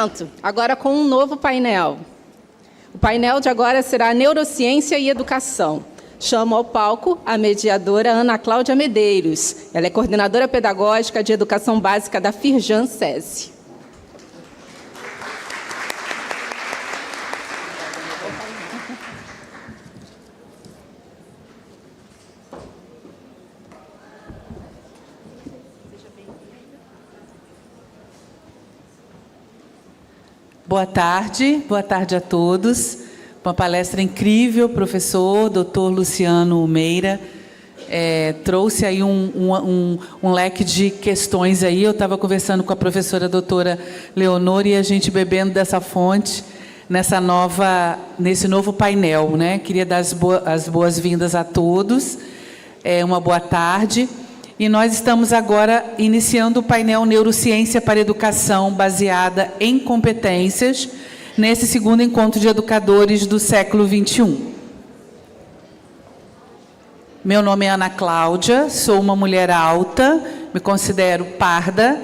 evento, agora com um novo painel. O painel de agora será Neurociência e Educação. Chamo ao palco a mediadora Ana Cláudia Medeiros. Ela é coordenadora pedagógica de educação básica da Firjan SESI. Boa tarde a todos. Uma palestra incrível, professor Dr. Luciano Meira. Trouxe aí um leque de questões aí. Eu estava conversando com a professora doutora Leonor e a gente bebendo dessa fonte nesse novo painel, né? Queria dar as boas-vindas a todos. Uma boa tarde. E nós estamos agora iniciando o painel Neurociência para Educação baseada em competências, nesse segundo encontro de educadores do século XXI. Meu nome é Ana Cláudia, sou uma mulher alta, me considero parda,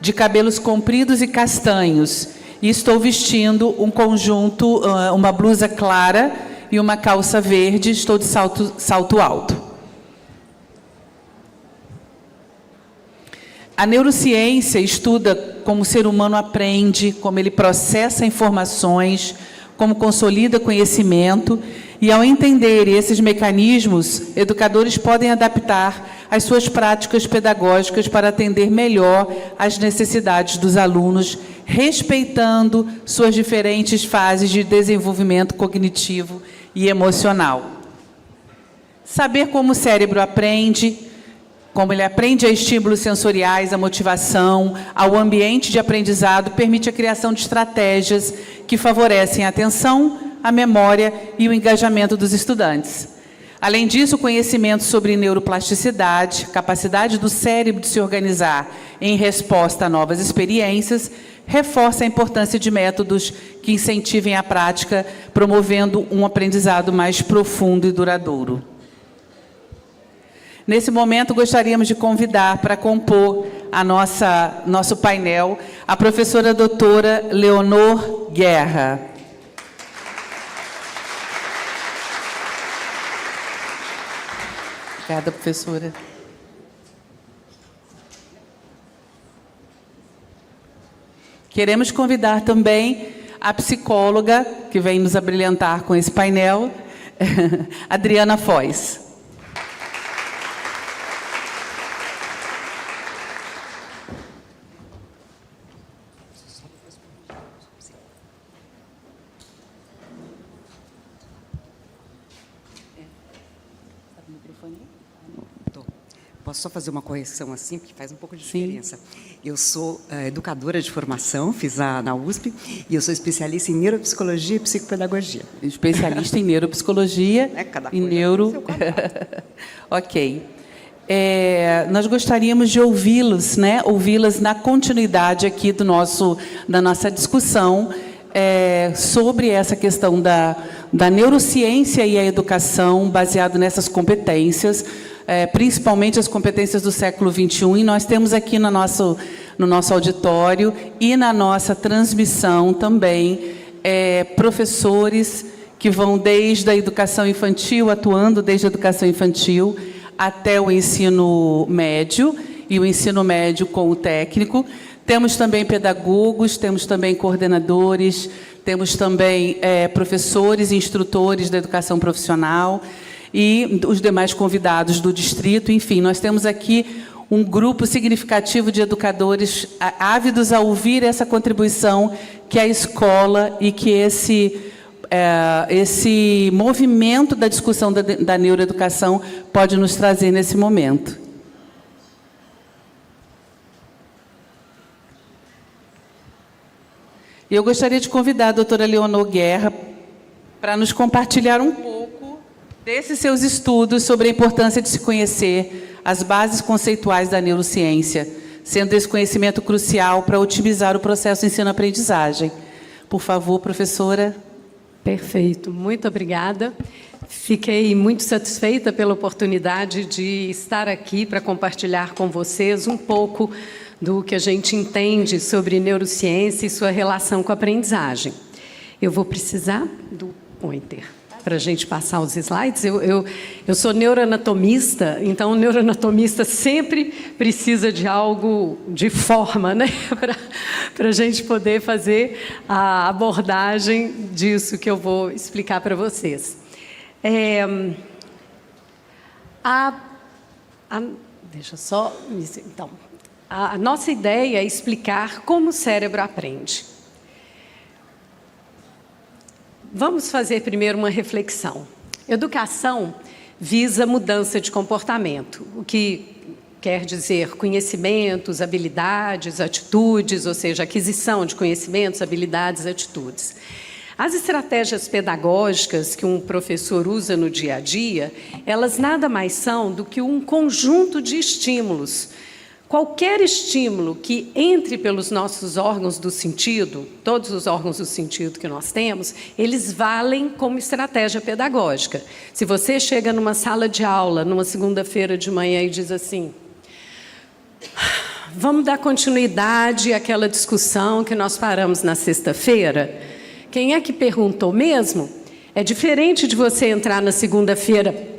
de cabelos compridos e castanhos, e estou vestindo um conjunto, uma blusa clara e uma calça verde, estou de salto alto. A neurociência estuda como o ser humano aprende, como ele processa informações, como consolida conhecimento, e ao entender esses mecanismos, educadores podem adaptar as suas práticas pedagógicas para atender melhor às necessidades dos alunos, respeitando suas diferentes fases de desenvolvimento cognitivo e emocional. Saber como o cérebro aprende, como ele aprende a estímulos sensoriais, a motivação, ao ambiente de aprendizado, permite a criação de estratégias que favorecem a atenção, a memória e o engajamento dos estudantes. Além disso, o conhecimento sobre neuroplasticidade, capacidade do cérebro de se organizar em resposta a novas experiências, reforça a importância de métodos que incentivem a prática, promovendo um aprendizado mais profundo e duradouro. Nesse momento, gostaríamos de convidar para compor nosso painel a professora doutora Leonor Guerra. Obrigada, professora. Queremos convidar também a psicóloga, que vem nos abrilhantar com esse painel, Adriana Foz. Posso só fazer uma correção assim, porque faz um pouco de diferença. Eu sou educadora de formação, fiz na USP, e eu sou especialista em neuropsicologia e psicopedagogia. Especialista em neuropsicologia e neuro... Ok. Nós gostaríamos de ouvi-los, né? Ouvi-las na continuidade aqui da nossa discussão sobre essa questão da neurociência e a educação baseado nessas competências, principalmente as competências do século XXI, e nós temos aqui no nosso auditório e na nossa transmissão também professores que vão desde a educação infantil, atuando desde a educação infantil até o ensino médio, e o ensino médio com o técnico. Temos também pedagogos, temos também coordenadores, temos também professores e instrutores da educação profissional, e os demais convidados do distrito. Enfim, nós temos aqui um grupo significativo de educadores ávidos a ouvir essa contribuição que a escola e que esse movimento da discussão da neuroeducação pode nos trazer nesse momento. Eu gostaria de convidar a doutora Leonor Guerra para nos compartilhar um pouco desses seus estudos sobre a importância de se conhecer as bases conceituais da neurociência, sendo esse conhecimento crucial para otimizar o processo de ensino-aprendizagem. Por favor, professora. Perfeito, muito obrigada. Fiquei muito satisfeita pela oportunidade de estar aqui para compartilhar com vocês um pouco do que a gente entende sobre neurociência e sua relação com a aprendizagem. Eu vou precisar do pointer para a gente passar os slides. Eu sou neuroanatomista, então o neuroanatomista sempre precisa de algo de forma, né? Para a gente poder fazer a abordagem disso que eu vou explicar para vocês. Deixa só... Então, a nossa ideia é explicar como o cérebro aprende. Vamos fazer primeiro uma reflexão. Educação visa mudança de comportamento, o que quer dizer conhecimentos, habilidades, atitudes, ou seja, aquisição de conhecimentos, habilidades, atitudes. As estratégias pedagógicas que um professor usa no dia a dia, elas nada mais são do que um conjunto de estímulos. Qualquer estímulo que entre pelos nossos órgãos do sentido, todos os órgãos do sentido que nós temos, eles valem como estratégia pedagógica. Se você chega numa sala de aula, numa segunda-feira de manhã e diz assim: vamos dar continuidade àquela discussão que nós paramos na sexta-feira? Quem é que perguntou mesmo? É diferente de você entrar na segunda-feira.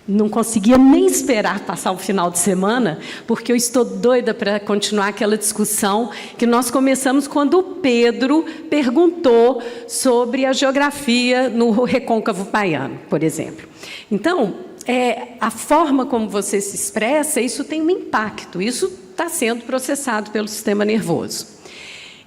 Não conseguia nem esperar passar o final de semana, porque eu estou doida para continuar aquela discussão que nós começamos quando o Pedro perguntou sobre a geografia no recôncavo baiano, por exemplo. Então, a forma como você se expressa, isso tem um impacto, isso está sendo processado pelo sistema nervoso.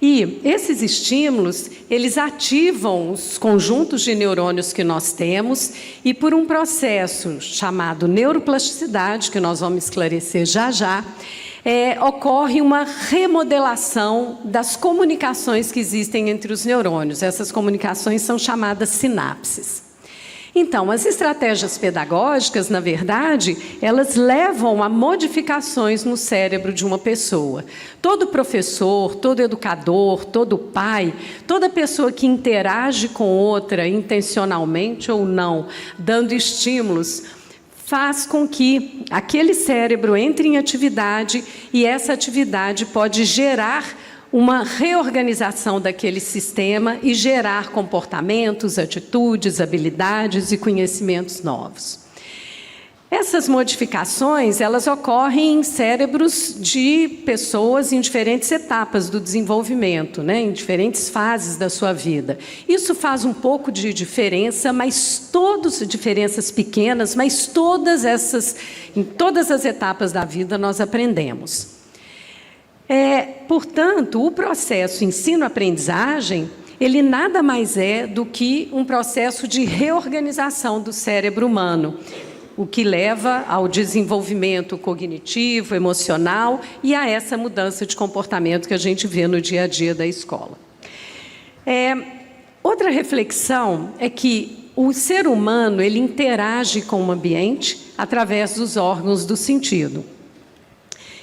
E esses estímulos, eles ativam os conjuntos de neurônios que nós temos e por um processo chamado neuroplasticidade, que nós vamos esclarecer já já, ocorre uma remodelação das comunicações que existem entre os neurônios. Essas comunicações são chamadas sinapses. Então, as estratégias pedagógicas, na verdade, elas levam a modificações no cérebro de uma pessoa. Todo professor, todo educador, todo pai, toda pessoa que interage com outra, intencionalmente ou não, dando estímulos, faz com que aquele cérebro entre em atividade e essa atividade pode gerar uma reorganização daquele sistema e gerar comportamentos, atitudes, habilidades e conhecimentos novos. Essas modificações, elas ocorrem em cérebros de pessoas em diferentes etapas do desenvolvimento, né, em diferentes fases da sua vida. Isso faz um pouco de diferença, diferenças pequenas, mas em todas as etapas da vida nós aprendemos. Portanto, o processo ensino-aprendizagem, ele nada mais é do que um processo de reorganização do cérebro humano, o que leva ao desenvolvimento cognitivo, emocional e a essa mudança de comportamento que a gente vê no dia a dia da escola. Outra reflexão é que o ser humano, ele interage com o ambiente através dos órgãos do sentido.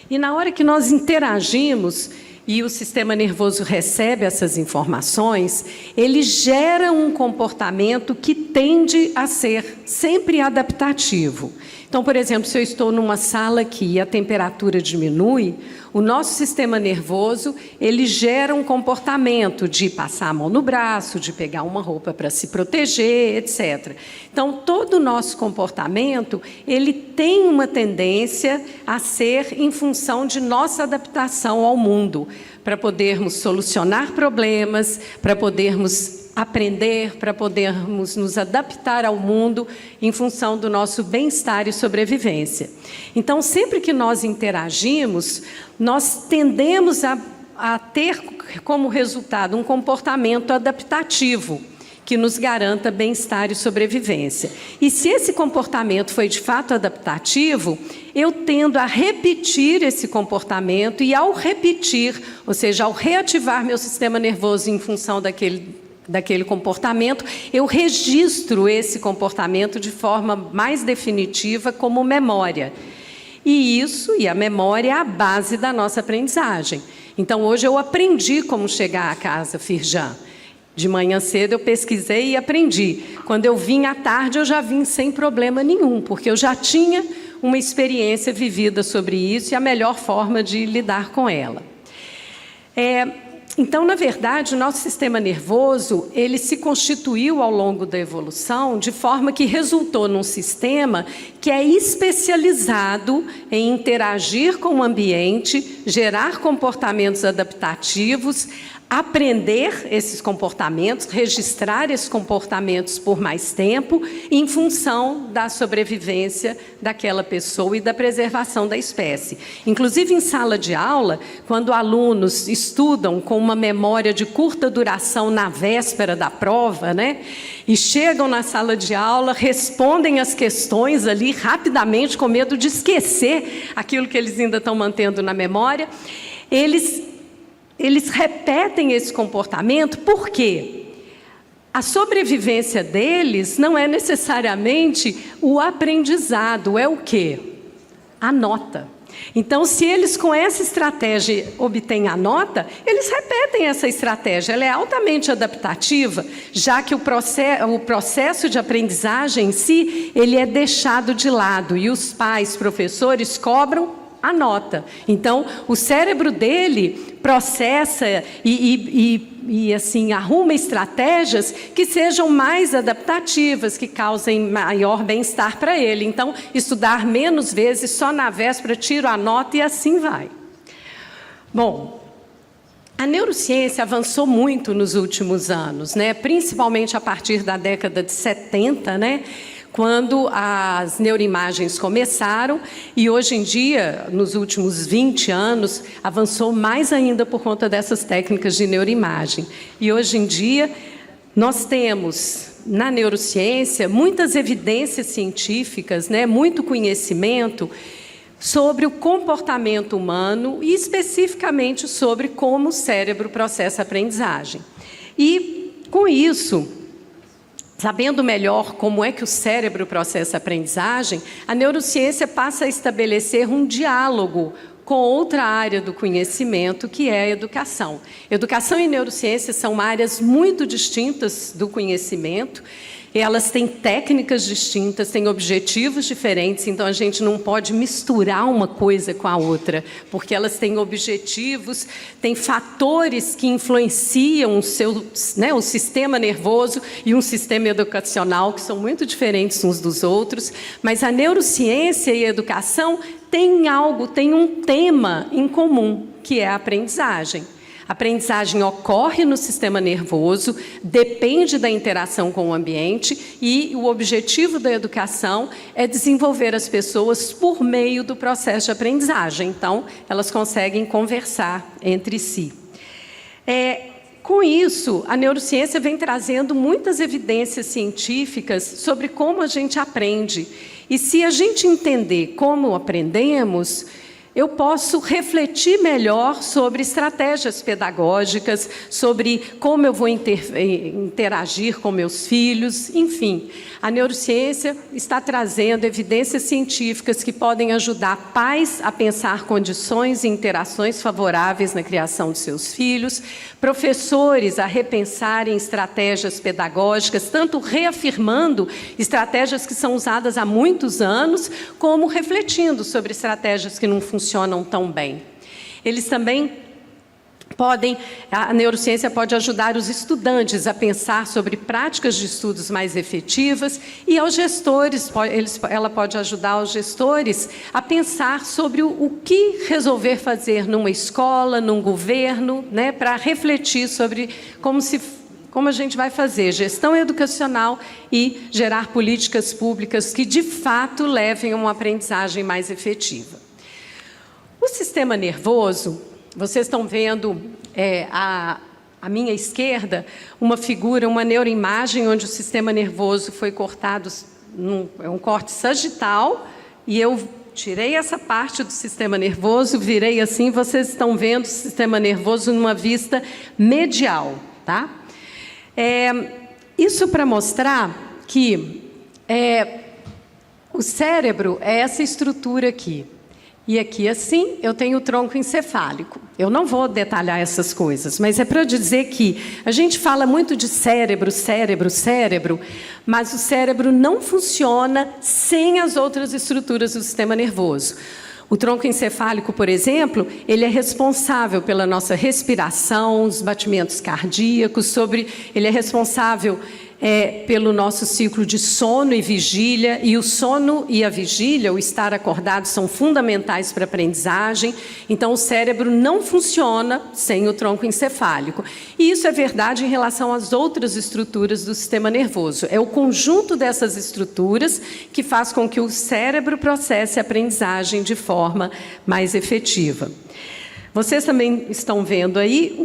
E na hora que nós interagimos e o sistema nervoso recebe essas informações, ele gera um comportamento que tende a ser sempre adaptativo. Então, por exemplo, se eu estou numa sala aqui e a temperatura diminui, o nosso sistema nervoso, ele gera um comportamento de passar a mão no braço, de pegar uma roupa para se proteger, etc. Então, todo o nosso comportamento, ele tem uma tendência a ser em função de nossa adaptação ao mundo, para podermos solucionar problemas, para podermos aprender, para podermos nos adaptar ao mundo em função do nosso bem-estar e sobrevivência. Então, sempre que nós interagimos, nós tendemos a ter como resultado um comportamento adaptativo, que nos garanta bem-estar e sobrevivência. E se esse comportamento foi de fato adaptativo, eu tendo a repetir esse comportamento e ao repetir, ou seja, ao reativar meu sistema nervoso em função daquele comportamento, eu registro esse comportamento de forma mais definitiva como memória. E a memória é a base da nossa aprendizagem. Então, hoje eu aprendi como chegar à casa Firjan. De manhã cedo eu pesquisei e aprendi. Quando eu vim à tarde, eu já vim sem problema nenhum, porque eu já tinha uma experiência vivida sobre isso e a melhor forma de lidar com ela. Então, na verdade, o nosso sistema nervoso, ele se constituiu ao longo da evolução de forma que resultou num sistema que é especializado em interagir com o ambiente, gerar comportamentos adaptativos, aprender esses comportamentos, registrar esses comportamentos por mais tempo, em função da sobrevivência daquela pessoa e da preservação da espécie. Inclusive, em sala de aula, quando alunos estudam com uma memória de curta duração na véspera da prova, né, e chegam na sala de aula, respondem as questões ali rapidamente, com medo de esquecer aquilo que eles ainda estão mantendo na memória, eles repetem esse comportamento. Por quê? A sobrevivência deles não é necessariamente o aprendizado, é o quê? A nota. Então, se eles com essa estratégia obtêm a nota, eles repetem essa estratégia. Ela é altamente adaptativa, já que o processo de aprendizagem em si, ele é deixado de lado e os pais, professores, cobram a nota. Então, o cérebro dele processa e assim, arruma estratégias que sejam mais adaptativas, que causem maior bem-estar para ele. Então, estudar menos vezes, só na véspera, tiro a nota e assim vai. Bom, a neurociência avançou muito nos últimos anos, né? Principalmente a partir da década de 70, né? Quando as neuroimagens começaram, e hoje em dia, nos últimos 20 anos, avançou mais ainda por conta dessas técnicas de neuroimagem. E hoje em dia, nós temos na neurociência muitas evidências científicas, né, muito conhecimento sobre o comportamento humano e especificamente sobre como o cérebro processa a aprendizagem. E, com isso, sabendo melhor como é que o cérebro processa a aprendizagem, a neurociência passa a estabelecer um diálogo com outra área do conhecimento, que é a educação. Educação e neurociência são áreas muito distintas do conhecimento. Elas têm técnicas distintas, têm objetivos diferentes, então a gente não pode misturar uma coisa com a outra, porque elas têm objetivos, têm fatores que influenciam o sistema nervoso e um sistema educacional, que são muito diferentes uns dos outros, mas a neurociência e a educação têm um tema em comum, que é a aprendizagem. A aprendizagem ocorre no sistema nervoso, depende da interação com o ambiente e o objetivo da educação é desenvolver as pessoas por meio do processo de aprendizagem. Então, elas conseguem conversar entre si. Com isso, a neurociência vem trazendo muitas evidências científicas sobre como a gente aprende. E se a gente entender como aprendemos, eu posso refletir melhor sobre estratégias pedagógicas, sobre como eu vou interagir com meus filhos, enfim. A neurociência está trazendo evidências científicas que podem ajudar pais a pensar condições e interações favoráveis na criação de seus filhos, professores a repensarem estratégias pedagógicas, tanto reafirmando estratégias que são usadas há muitos anos, como refletindo sobre estratégias que não funcionam tão bem. Eles também a neurociência pode ajudar os estudantes a pensar sobre práticas de estudos mais efetivas e aos gestores, ela pode ajudar os gestores a pensar sobre o que resolver fazer numa escola, num governo, né, para refletir sobre como a gente vai fazer gestão educacional e gerar políticas públicas que, de fato, levem a uma aprendizagem mais efetiva. O sistema nervoso, vocês estão vendo à minha esquerda uma figura, uma neuroimagem onde o sistema nervoso foi cortado, é um corte sagital, e eu tirei essa parte do sistema nervoso, virei assim, vocês estão vendo o sistema nervoso numa vista medial, tá? Isso para mostrar que o cérebro é essa estrutura aqui. E aqui, assim, eu tenho o tronco encefálico. Eu não vou detalhar essas coisas, mas é para dizer que a gente fala muito de cérebro, cérebro, cérebro, mas o cérebro não funciona sem as outras estruturas do sistema nervoso. O tronco encefálico, por exemplo, ele é responsável pela nossa respiração, os batimentos cardíacos, ele é responsável pelo nosso ciclo de sono e vigília, e o sono e a vigília, o estar acordado, são fundamentais para a aprendizagem. Então, o cérebro não funciona sem o tronco encefálico. E isso é verdade em relação às outras estruturas do sistema nervoso. É o conjunto dessas estruturas que faz com que o cérebro processe a aprendizagem de forma mais efetiva. Vocês também estão vendo aí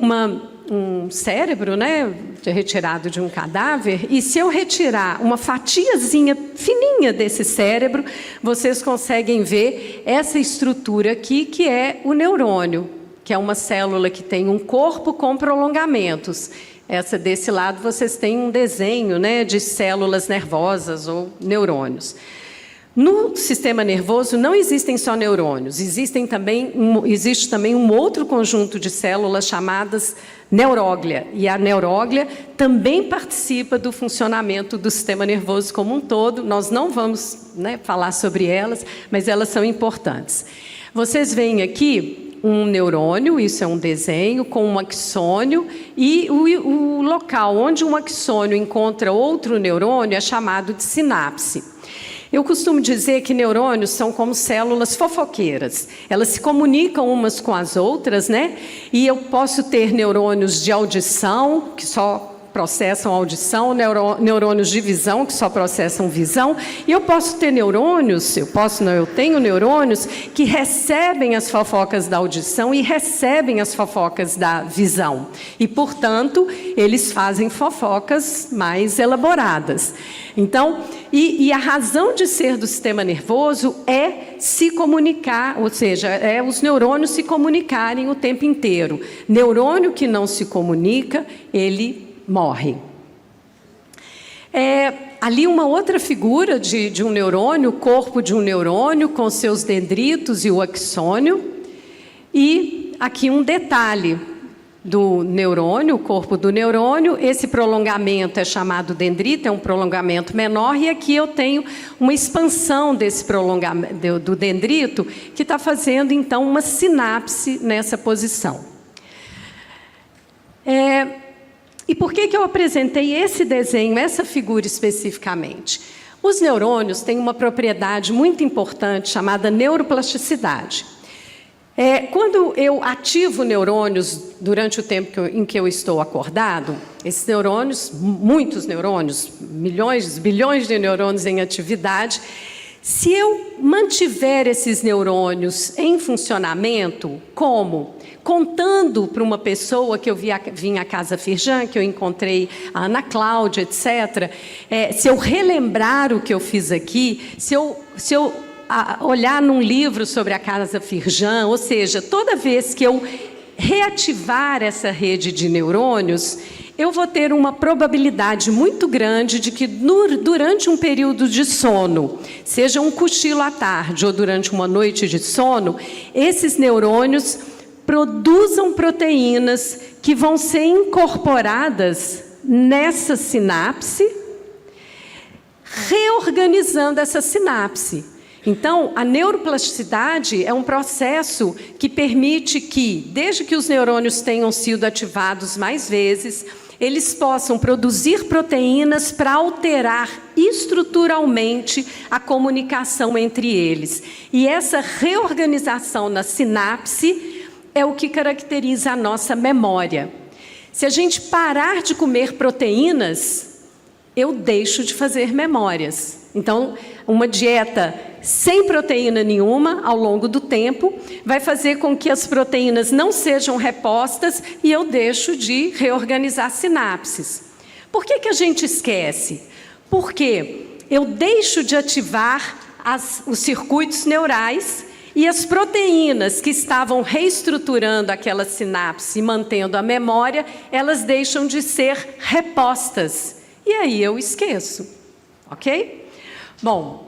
um cérebro, né, retirado de um cadáver, e se eu retirar uma fatiazinha fininha desse cérebro, vocês conseguem ver essa estrutura aqui, que é o neurônio, que é uma célula que tem um corpo com prolongamentos. Essa desse lado vocês têm um desenho, né, de células nervosas ou neurônios. No sistema nervoso não existem só neurônios, existe também um outro conjunto de células chamadas neuróglia. E a neuróglia também participa do funcionamento do sistema nervoso como um todo. Nós não vamos, né, falar sobre elas, mas elas são importantes. Vocês veem aqui um neurônio, isso é um desenho, com um axônio, e o local onde um axônio encontra outro neurônio é chamado de sinapse. Eu costumo dizer que neurônios são como células fofoqueiras. Elas se comunicam umas com as outras, né? E eu posso ter neurônios de audição, que só processam audição, neurônios de visão, que só processam visão, e eu posso ter neurônios, eu tenho neurônios que recebem as fofocas da audição e recebem as fofocas da visão. E, portanto, eles fazem fofocas mais elaboradas. Então, e a razão de ser do sistema nervoso é se comunicar, ou seja, é os neurônios se comunicarem o tempo inteiro. Neurônio que não se comunica, ele morre. Ali uma outra figura de um neurônio, o corpo de um neurônio com seus dendritos e o axônio. E aqui um detalhe do neurônio, o corpo do neurônio. Esse prolongamento é chamado dendrito, é um prolongamento menor, e aqui eu tenho uma expansão desse prolongamento do dendrito, que está fazendo então uma sinapse nessa posição. E por que eu apresentei esse desenho, essa figura especificamente? Os neurônios têm uma propriedade muito importante chamada neuroplasticidade. Quando eu ativo neurônios durante o tempo em que eu estou acordado, esses neurônios, muitos neurônios, milhões, bilhões de neurônios em atividade, se eu mantiver esses neurônios em funcionamento, como? Contando para uma pessoa que eu vim à Casa Firjan, que eu encontrei a Ana Cláudia, etc., se eu relembrar o que eu fiz aqui, se eu olhar num livro sobre a Casa Firjan, ou seja, toda vez que eu reativar essa rede de neurônios, eu vou ter uma probabilidade muito grande de que durante um período de sono, seja um cochilo à tarde ou durante uma noite de sono, esses neurônios produzam proteínas que vão ser incorporadas nessa sinapse, reorganizando essa sinapse. Então, a neuroplasticidade é um processo que permite que, desde que os neurônios tenham sido ativados mais vezes, eles possam produzir proteínas para alterar estruturalmente a comunicação entre eles. E essa reorganização na sinapse é o que caracteriza a nossa memória. Se a gente parar de comer proteínas, eu deixo de fazer memórias. Então, uma dieta sem proteína nenhuma, ao longo do tempo, vai fazer com que as proteínas não sejam repostas e eu deixo de reorganizar sinapses. Por que a gente esquece? Porque eu deixo de ativar os circuitos neurais e as proteínas que estavam reestruturando aquela sinapse e mantendo a memória, elas deixam de ser repostas. E aí eu esqueço, ok? Bom,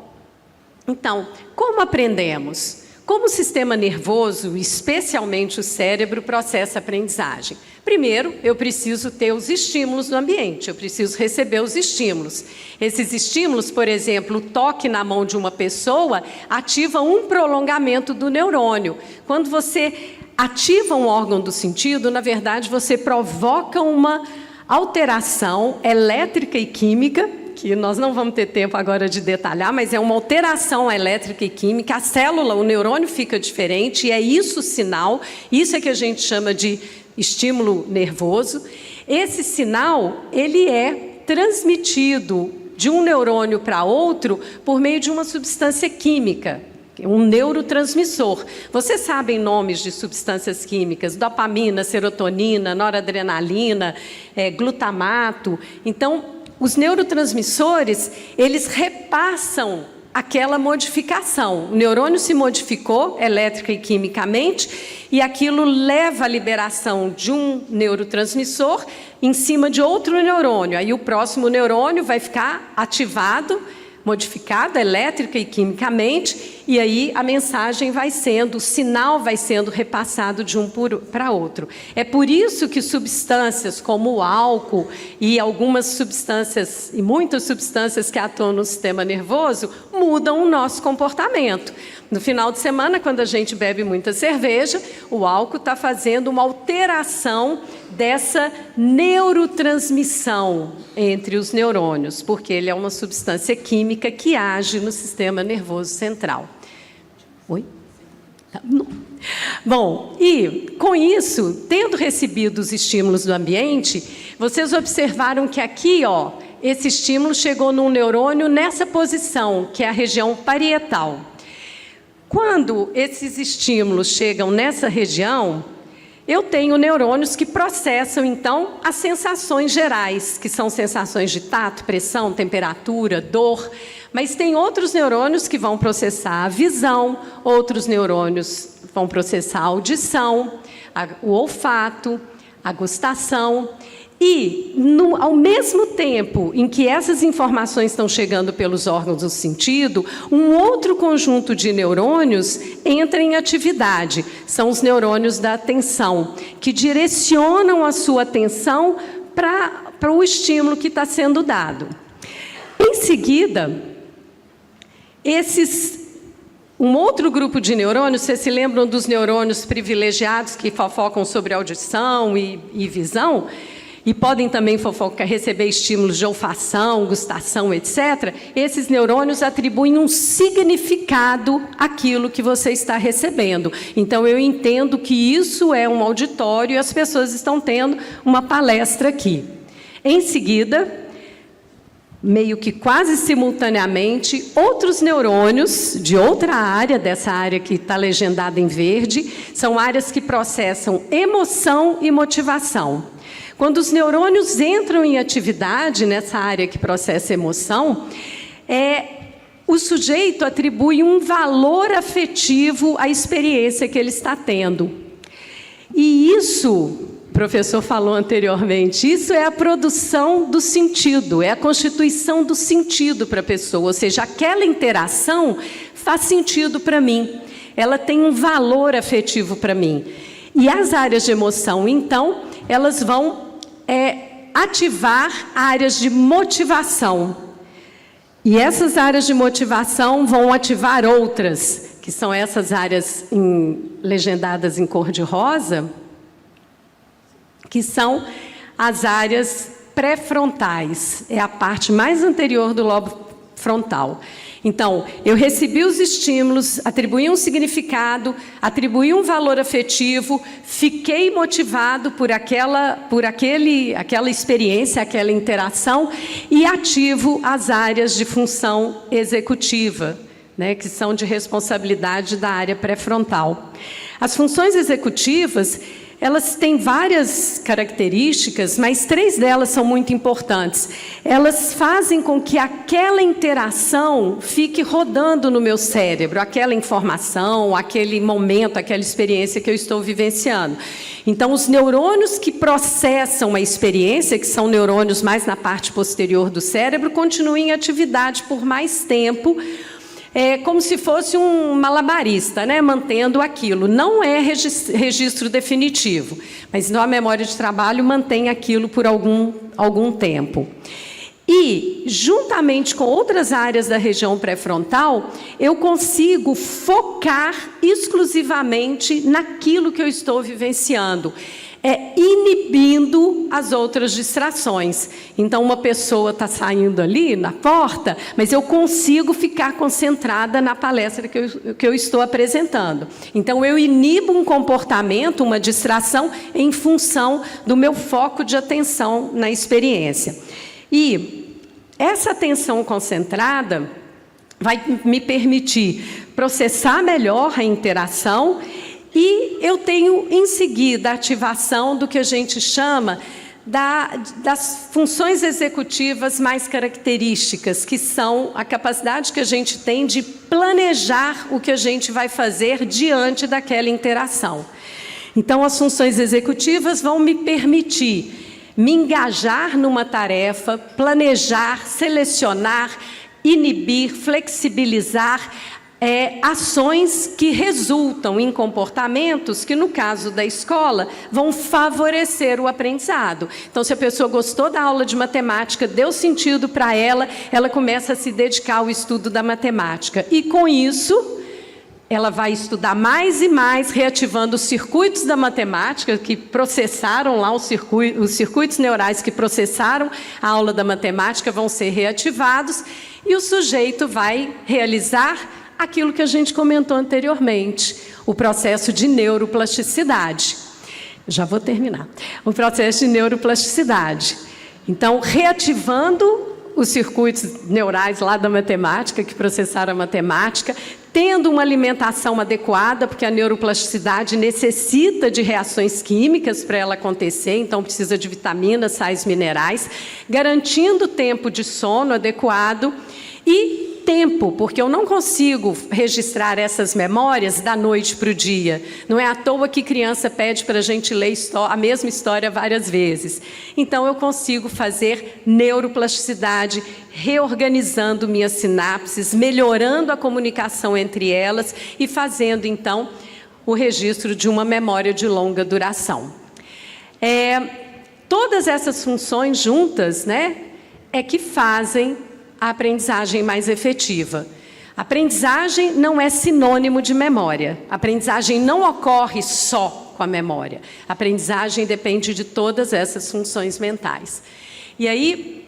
então, como aprendemos? Como o sistema nervoso, especialmente o cérebro, processa a aprendizagem? Primeiro, eu preciso ter os estímulos no ambiente, eu preciso receber os estímulos. Esses estímulos, por exemplo, o toque na mão de uma pessoa ativa um prolongamento do neurônio. Quando você ativa um órgão do sentido, na verdade, você provoca uma alteração elétrica e química, que nós não vamos ter tempo agora de detalhar, mas é uma alteração elétrica e química, a célula, o neurônio fica diferente, e é isso o sinal, isso é que a gente chama de estímulo nervoso. Esse sinal, ele é transmitido de um neurônio para outro por meio de uma substância química, um neurotransmissor. Vocês sabem nomes de substâncias químicas: dopamina, serotonina, noradrenalina, glutamato. Então, os neurotransmissores, eles repassam aquela modificação. O neurônio se modificou elétrica e quimicamente, e aquilo leva à liberação de um neurotransmissor em cima de outro neurônio. Aí o próximo neurônio vai ficar ativado, modificado elétrica e quimicamente, e aí a mensagem vai sendo, o sinal vai sendo repassado de um para outro. É por isso que substâncias como o álcool e algumas substâncias, e muitas substâncias que atuam no sistema nervoso, mudam o nosso comportamento. No final de semana, quando a gente bebe muita cerveja, o álcool está fazendo uma alteração dessa neurotransmissão entre os neurônios, porque ele é uma substância química que age no sistema nervoso central. Oi? Bom, e com isso, tendo recebido os estímulos do ambiente, vocês observaram que aqui, ó, esse estímulo chegou num neurônio nessa posição, que é a região parietal. Quando esses estímulos chegam nessa região, eu tenho neurônios que processam, então, as sensações gerais, que são sensações de tato, pressão, temperatura, dor. Mas tem outros neurônios que vão processar a visão, outros neurônios vão processar a audição, o olfato, a gustação. E, ao mesmo tempo em que essas informações estão chegando pelos órgãos do sentido, um outro conjunto de neurônios entra em atividade. São os neurônios da atenção, que direcionam a sua atenção para o estímulo que está sendo dado. Em seguida, um outro grupo de neurônios, vocês se lembram dos neurônios privilegiados que fofocam sobre audição e visão? E podem também receber estímulos de olfação, gustação, etc. Esses neurônios atribuem um significado àquilo que você está recebendo. Então, eu entendo que isso é um auditório e as pessoas estão tendo uma palestra aqui. Em seguida, meio que quase simultaneamente, outros neurônios de outra área, dessa área que está legendada em verde, são áreas que processam emoção e motivação. Quando os neurônios entram em atividade nessa área que processa emoção, o sujeito atribui um valor afetivo à experiência que ele está tendo. E isso, o professor falou anteriormente, isso é a produção do sentido, é a constituição do sentido para a pessoa, ou seja, aquela interação faz sentido para mim, ela tem um valor afetivo para mim. E as áreas de emoção, então, elas vão ativar áreas de motivação. E essas áreas de motivação vão ativar outras, que são essas áreas legendadas em cor de rosa, que são as áreas pré-frontais. É a parte mais anterior do lobo frontal. Então, eu recebi os estímulos, atribuí um significado, atribuí um valor afetivo, fiquei motivado por aquela experiência, aquela interação, e ativo as áreas de função executiva, né, que são de responsabilidade da área pré-frontal. As funções executivas, elas têm várias características, mas 3 delas são muito importantes. Elas fazem com que aquela interação fique rodando no meu cérebro, aquela informação, aquele momento, aquela experiência que eu estou vivenciando. Então, os neurônios que processam a experiência, que são neurônios mais na parte posterior do cérebro, continuam em atividade por mais tempo, é como se fosse um malabarista, né, mantendo aquilo. Não é registro definitivo, mas a memória de trabalho mantém aquilo por algum tempo. E, juntamente com outras áreas da região pré-frontal, eu consigo focar exclusivamente naquilo que eu estou vivenciando, inibindo as outras distrações. Então, uma pessoa está saindo ali na porta, mas eu consigo ficar concentrada na palestra que eu estou apresentando. Então, eu inibo um comportamento, uma distração, em função do meu foco de atenção na experiência. E essa atenção concentrada vai me permitir processar melhor a interação. E eu tenho, em seguida, a ativação do que a gente chama das funções executivas mais características, que são a capacidade que a gente tem de planejar o que a gente vai fazer diante daquela interação. Então, as funções executivas vão me permitir me engajar numa tarefa, planejar, selecionar, inibir, flexibilizar, ações que resultam em comportamentos que, no caso da escola, vão favorecer o aprendizado. Então, se a pessoa gostou da aula de matemática, deu sentido para ela, ela começa a se dedicar ao estudo da matemática. E, com isso, ela vai estudar mais e mais, reativando os circuitos da matemática, que processaram lá os circuitos neurais que processaram a aula da matemática vão ser reativados, e o sujeito vai realizar aquilo que a gente comentou anteriormente, o processo de neuroplasticidade. Já vou terminar. O processo de neuroplasticidade. Então, reativando os circuitos neurais lá da matemática, que processaram a matemática, tendo uma alimentação adequada, porque a neuroplasticidade necessita de reações químicas para ela acontecer, então precisa de vitaminas, sais minerais, garantindo tempo de sono adequado e tempo, porque eu não consigo registrar essas memórias da noite para o dia. Não é à toa que criança pede para a gente ler a mesma história várias vezes. Então, eu consigo fazer neuroplasticidade, reorganizando minhas sinapses, melhorando a comunicação entre elas e fazendo, então, o registro de uma memória de longa duração. Todas essas funções juntas, né, que fazem a aprendizagem mais efetiva. A aprendizagem não é sinônimo de memória. A aprendizagem não ocorre só com a memória. A aprendizagem depende de todas essas funções mentais. E aí,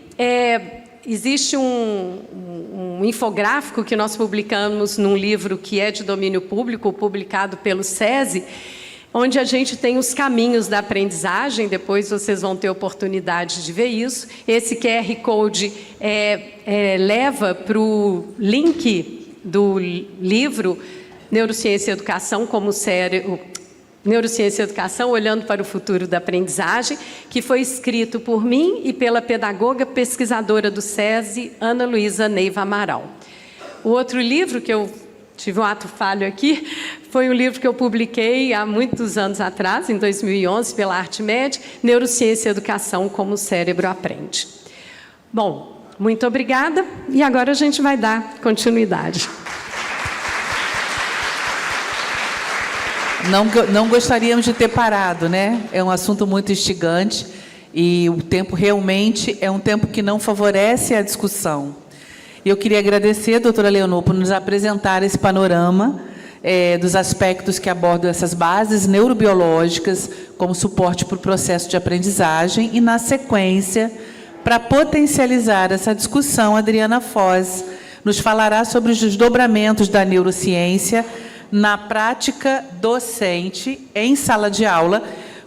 existe um infográfico que nós publicamos num livro que é de domínio público, publicado pelo SESI, onde a gente tem os caminhos da aprendizagem. Depois vocês vão ter oportunidade de ver isso. Esse QR Code leva para o link do livro Neurociência e Educação como cérebro, Neurociência e Educação, olhando para o futuro da aprendizagem, que foi escrito por mim e pela pedagoga pesquisadora do SESI, Ana Luísa Neiva Amaral. O outro livro que eu tive um ato falho aqui, foi um livro que eu publiquei há muitos anos atrás, em 2011, pela Artmed, Neurociência e Educação, como o cérebro aprende. Bom, muito obrigada, e agora a gente vai dar continuidade. Não gostaríamos de ter parado, né? É um assunto muito instigante, e o tempo realmente é um tempo que não favorece a discussão. E eu queria agradecer, doutora Leonor, por nos apresentar esse panorama dos aspectos que abordam essas bases neurobiológicas como suporte para o processo de aprendizagem. E, na sequência, para potencializar essa discussão, a Adriana Foz nos falará sobre os desdobramentos da neurociência na prática docente em sala de aula,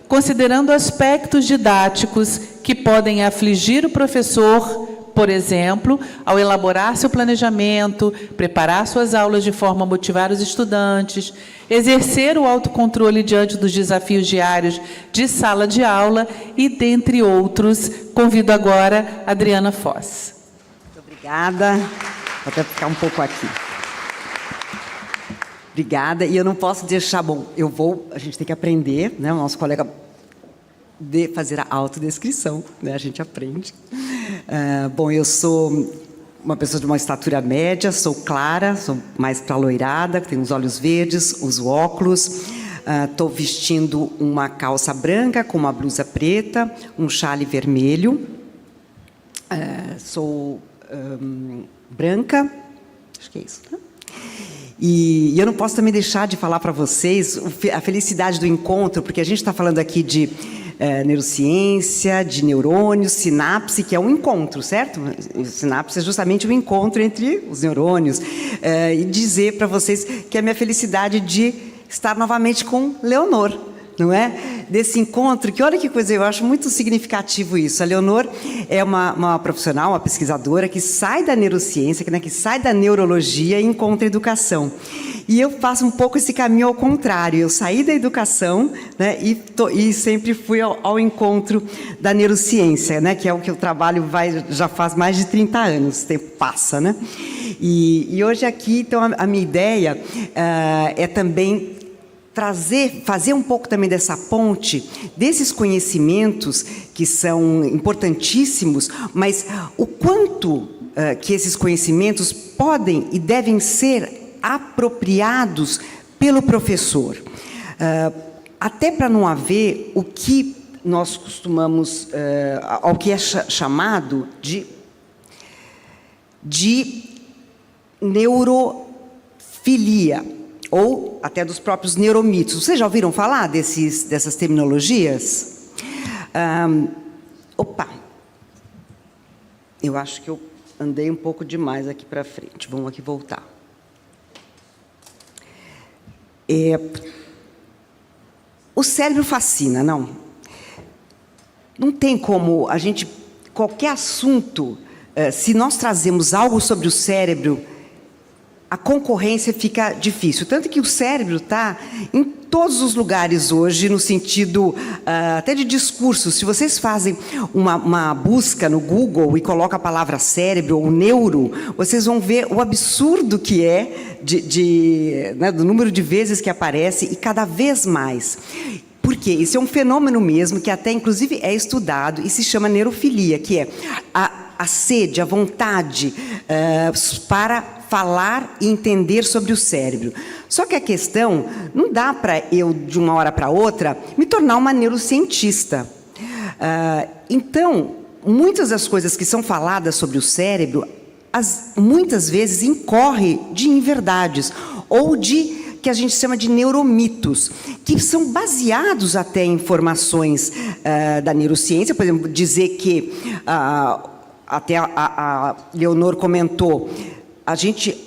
considerando aspectos didáticos que podem afligir o professor, por exemplo, ao elaborar seu planejamento, preparar suas aulas de forma a motivar os estudantes, exercer o autocontrole diante dos desafios diários de sala de aula e, dentre outros. Convido agora a Adriana Foz. Muito obrigada. Vou até ficar um pouco aqui. Obrigada. E eu não posso deixar... Bom, a gente tem que aprender, né? O nosso colega fazer a autodescrição, né? A gente aprende. Bom, eu sou uma pessoa de uma estatura média, sou clara, sou mais para loirada, tenho os olhos verdes, uso óculos. Estou vestindo uma calça branca com uma blusa preta, um chale vermelho. Sou branca, acho que é isso, né? E eu não posso também deixar de falar para vocês a felicidade do encontro, porque a gente está falando aqui de neurociência, de neurônios, sinapse, que é um encontro, certo? Sinapse é justamente o encontro entre os neurônios. E dizer para vocês que é a minha felicidade de estar novamente com Leonor, não é? Desse encontro, que olha que coisa, eu acho muito significativo isso. A Leonor é uma profissional, uma pesquisadora que sai da neurociência, né, que sai da neurologia e encontra a educação. E eu faço um pouco esse caminho ao contrário. Eu saí da educação, né, e sempre fui ao encontro da neurociência, né, que é o que eu trabalho já faz mais de 30 anos, o tempo passa, né? E hoje aqui, então, a minha ideia é também fazer um pouco também dessa ponte, desses conhecimentos que são importantíssimos, mas o quanto que esses conhecimentos podem e devem ser apropriados pelo professor. Até para não haver o que nós costumamos, ao que é chamado de neurofilia, ou até dos próprios neuromitos. Vocês já ouviram falar dessas terminologias? Eu acho que eu andei um pouco demais aqui para frente. Vamos aqui voltar. O cérebro fascina, não? Não tem como a gente... Qualquer assunto, se nós trazemos algo sobre o cérebro, a concorrência fica difícil. Tanto que o cérebro está em todos os lugares hoje, no sentido até de discurso. Se vocês fazem uma busca no Google e colocam a palavra cérebro ou neuro, vocês vão ver o absurdo que é né, do número de vezes que aparece, e cada vez mais. Por quê? Isso é um fenômeno mesmo que até, inclusive, é estudado e se chama neurofilia, que é a sede, a vontade para falar e entender sobre o cérebro. Só que a questão, não dá para eu, de uma hora para outra, me tornar uma neurocientista. Então, muitas das coisas que são faladas sobre o cérebro, muitas vezes incorre de inverdades, ou de que a gente chama de neuromitos, que são baseados até em informações da neurociência. Por exemplo, dizer que, até a Leonor comentou,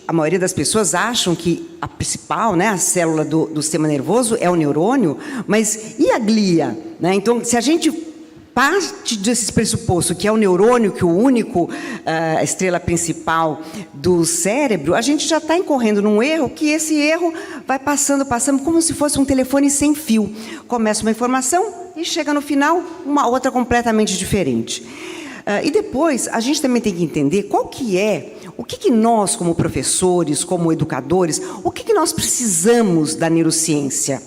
a maioria das pessoas acham que a principal, né, a célula do sistema nervoso é o neurônio, mas e a glia? Né? Então, se a gente parte desse pressuposto que é o neurônio, que o único, a estrela principal do cérebro, a gente já está incorrendo num erro, que esse erro vai passando, como se fosse um telefone sem fio. Começa uma informação e chega no final uma outra completamente diferente. E depois, a gente também tem que entender o que nós, como professores, como educadores, o que nós precisamos da neurociência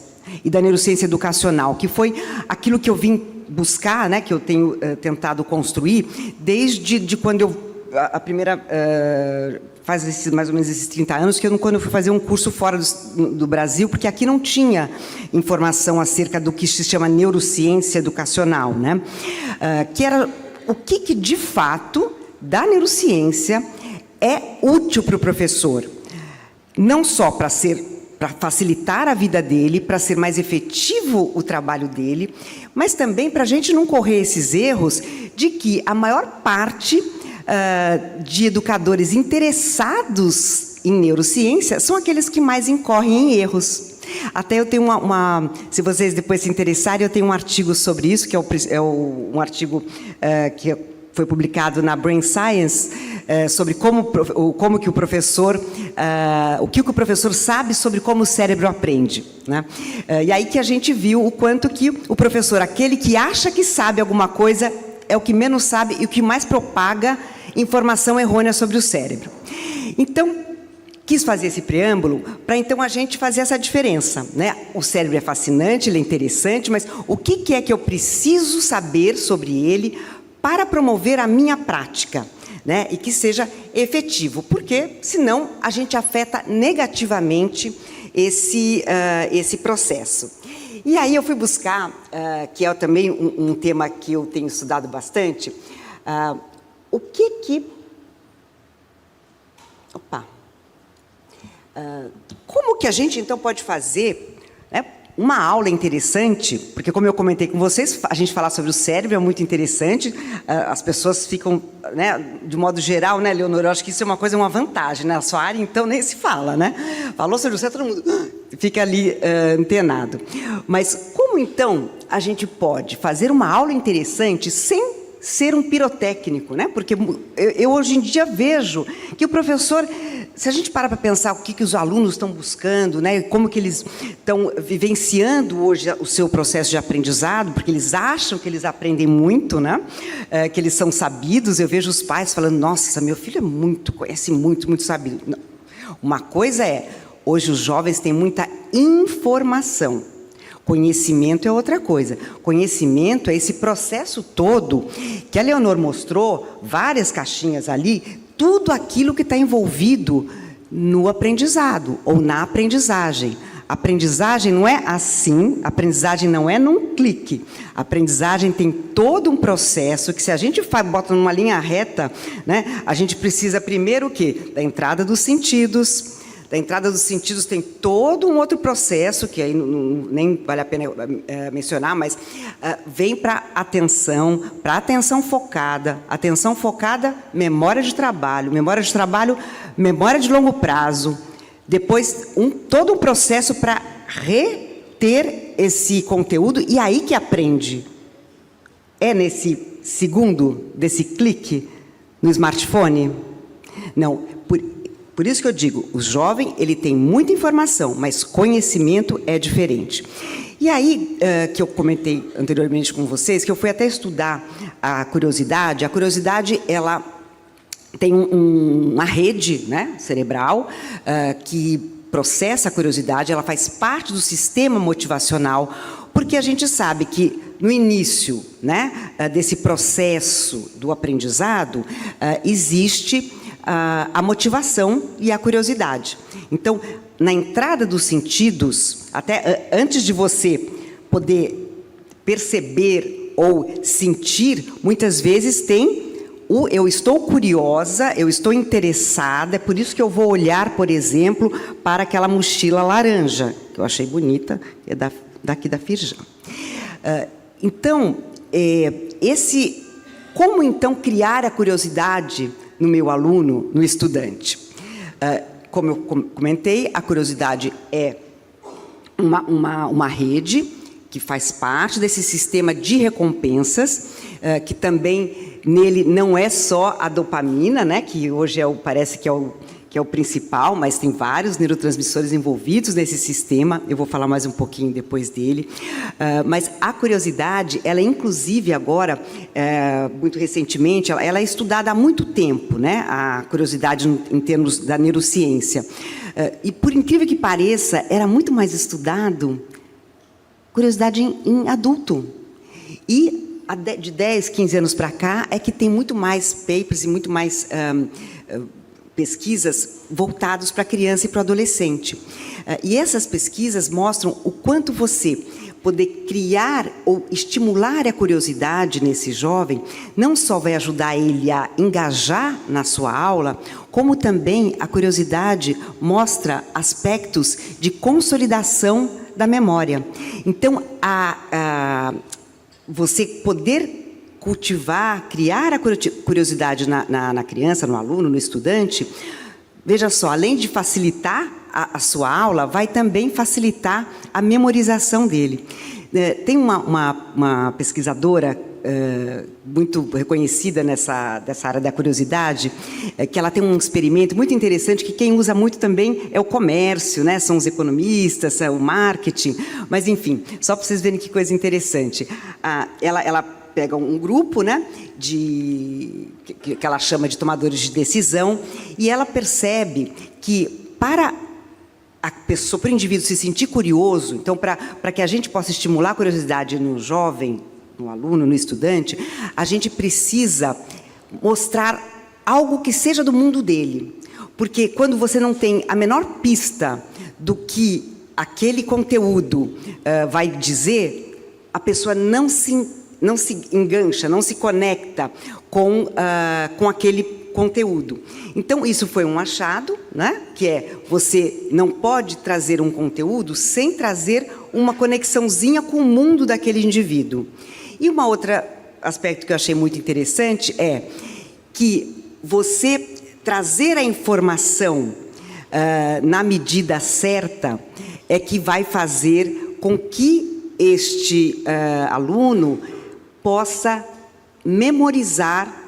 e da neurociência educacional, que foi aquilo que eu vim buscar, né, que eu tenho tentado construir, desde quando a primeira... faz mais ou menos esses 30 anos, quando eu fui fazer um curso fora do Brasil, porque aqui não tinha informação acerca do que se chama neurociência educacional, né? Que era o que de fato, da neurociência, é útil para o professor. Não só para facilitar a vida dele, para ser mais efetivo o trabalho dele, mas também para a gente não correr esses erros de que a maior parte de educadores interessados em neurociência são aqueles que mais incorrem em erros. Até eu tenho se vocês depois se interessarem, eu tenho um artigo sobre isso, que um artigo que foi publicado na Brain Science, sobre como que o professor, o que o professor sabe sobre como o cérebro aprende, né? E aí que a gente viu o quanto que o professor, aquele que acha que sabe alguma coisa, é o que menos sabe e o que mais propaga informação errônea sobre o cérebro. Então, quis fazer esse preâmbulo para então a gente fazer essa diferença, né? O cérebro é fascinante, ele é interessante, mas o que é que eu preciso saber sobre ele para promover a minha prática, né, e que seja efetivo, porque senão a gente afeta negativamente esse processo. E aí eu fui buscar, que é também um tema que eu tenho estudado bastante, como que a gente, então, pode fazer, né, uma aula interessante, porque, como eu comentei com vocês, a gente falar sobre o cérebro é muito interessante, as pessoas ficam, né, de modo geral, né, Leonor, eu acho que isso é uma vantagem, né, a sua área, então, nem se fala, né, falou sobre o cérebro, todo mundo fica ali antenado. Mas como, então, a gente pode fazer uma aula interessante sem ser um pirotécnico, né? Porque eu hoje em dia vejo que o professor, se a gente parar para pensar o que os alunos estão buscando, né? Como que eles estão vivenciando hoje o seu processo de aprendizado, porque eles acham que eles aprendem muito, né? Que eles são sabidos. Eu vejo os pais falando, nossa, meu filho conhece muito, muito sabido. Não. Uma coisa é, hoje os jovens têm muita informação. Conhecimento é outra coisa. Conhecimento é esse processo todo que a Leonor mostrou, várias caixinhas ali, tudo aquilo que está envolvido no aprendizado ou na aprendizagem. A aprendizagem não é assim, a aprendizagem não é num clique. A aprendizagem tem todo um processo que, se a gente bota numa linha reta, né, a gente precisa primeiro o quê? Da entrada dos sentidos. Da entrada dos sentidos tem todo um outro processo, que aí nem vale a pena mencionar, mas vem para a atenção focada, memória de trabalho, memória de longo prazo, depois todo um processo para reter esse conteúdo, e aí que aprende. É nesse segundo desse clique no smartphone? Não, por isso que eu digo, o jovem, ele tem muita informação, mas conhecimento é diferente. E aí, que eu comentei anteriormente com vocês, que eu fui até estudar a curiosidade, ela tem uma rede, né, cerebral, que processa a curiosidade, ela faz parte do sistema motivacional, porque a gente sabe que no início, né, desse processo do aprendizado, existe a motivação e a curiosidade. Então, na entrada dos sentidos, até antes de você poder perceber ou sentir, muitas vezes tem eu estou curiosa, eu estou interessada, é por isso que eu vou olhar, por exemplo, para aquela mochila laranja, que eu achei bonita, é daqui da Firjan. Então, como então criar a curiosidade no meu aluno, no estudante? Como eu comentei, a curiosidade é uma rede que faz parte desse sistema de recompensas, que também nele não é só a dopamina, né, que hoje parece que é o principal, mas tem vários neurotransmissores envolvidos nesse sistema. Eu vou falar mais um pouquinho depois dele. Mas a curiosidade, ela inclusive agora, muito recentemente, ela é estudada há muito tempo, né? A curiosidade em termos da neurociência. E, por incrível que pareça, era muito mais estudado curiosidade em adulto. E de 10, 15 anos para cá, é que tem muito mais papers e muito mais pesquisas voltadas para a criança e para o adolescente. E essas pesquisas mostram o quanto você poder criar ou estimular a curiosidade nesse jovem, não só vai ajudar ele a engajar na sua aula, como também a curiosidade mostra aspectos de consolidação da memória. Então, você poder cultivar, criar a curiosidade na criança, no aluno, no estudante, veja só, além de facilitar a sua aula, vai também facilitar a memorização dele. Tem uma pesquisadora muito reconhecida dessa área da curiosidade, que ela tem um experimento muito interessante, que quem usa muito também é o comércio, né? São os economistas, o marketing, mas enfim, só para vocês verem que coisa interessante. Ela pega um grupo, né, que ela chama de tomadores de decisão, e ela percebe que para o indivíduo se sentir curioso, então para que a gente possa estimular a curiosidade no jovem, no aluno, no estudante, a gente precisa mostrar algo que seja do mundo dele. Porque quando você não tem a menor pista do que aquele conteúdo vai dizer, a pessoa não se engancha, não se conecta com aquele conteúdo. Então, isso foi um achado, né? Que é, você não pode trazer um conteúdo sem trazer uma conexãozinha com o mundo daquele indivíduo. E uma outra aspecto que eu achei muito interessante é que você trazer a informação na medida certa é que vai fazer com que este aluno possa memorizar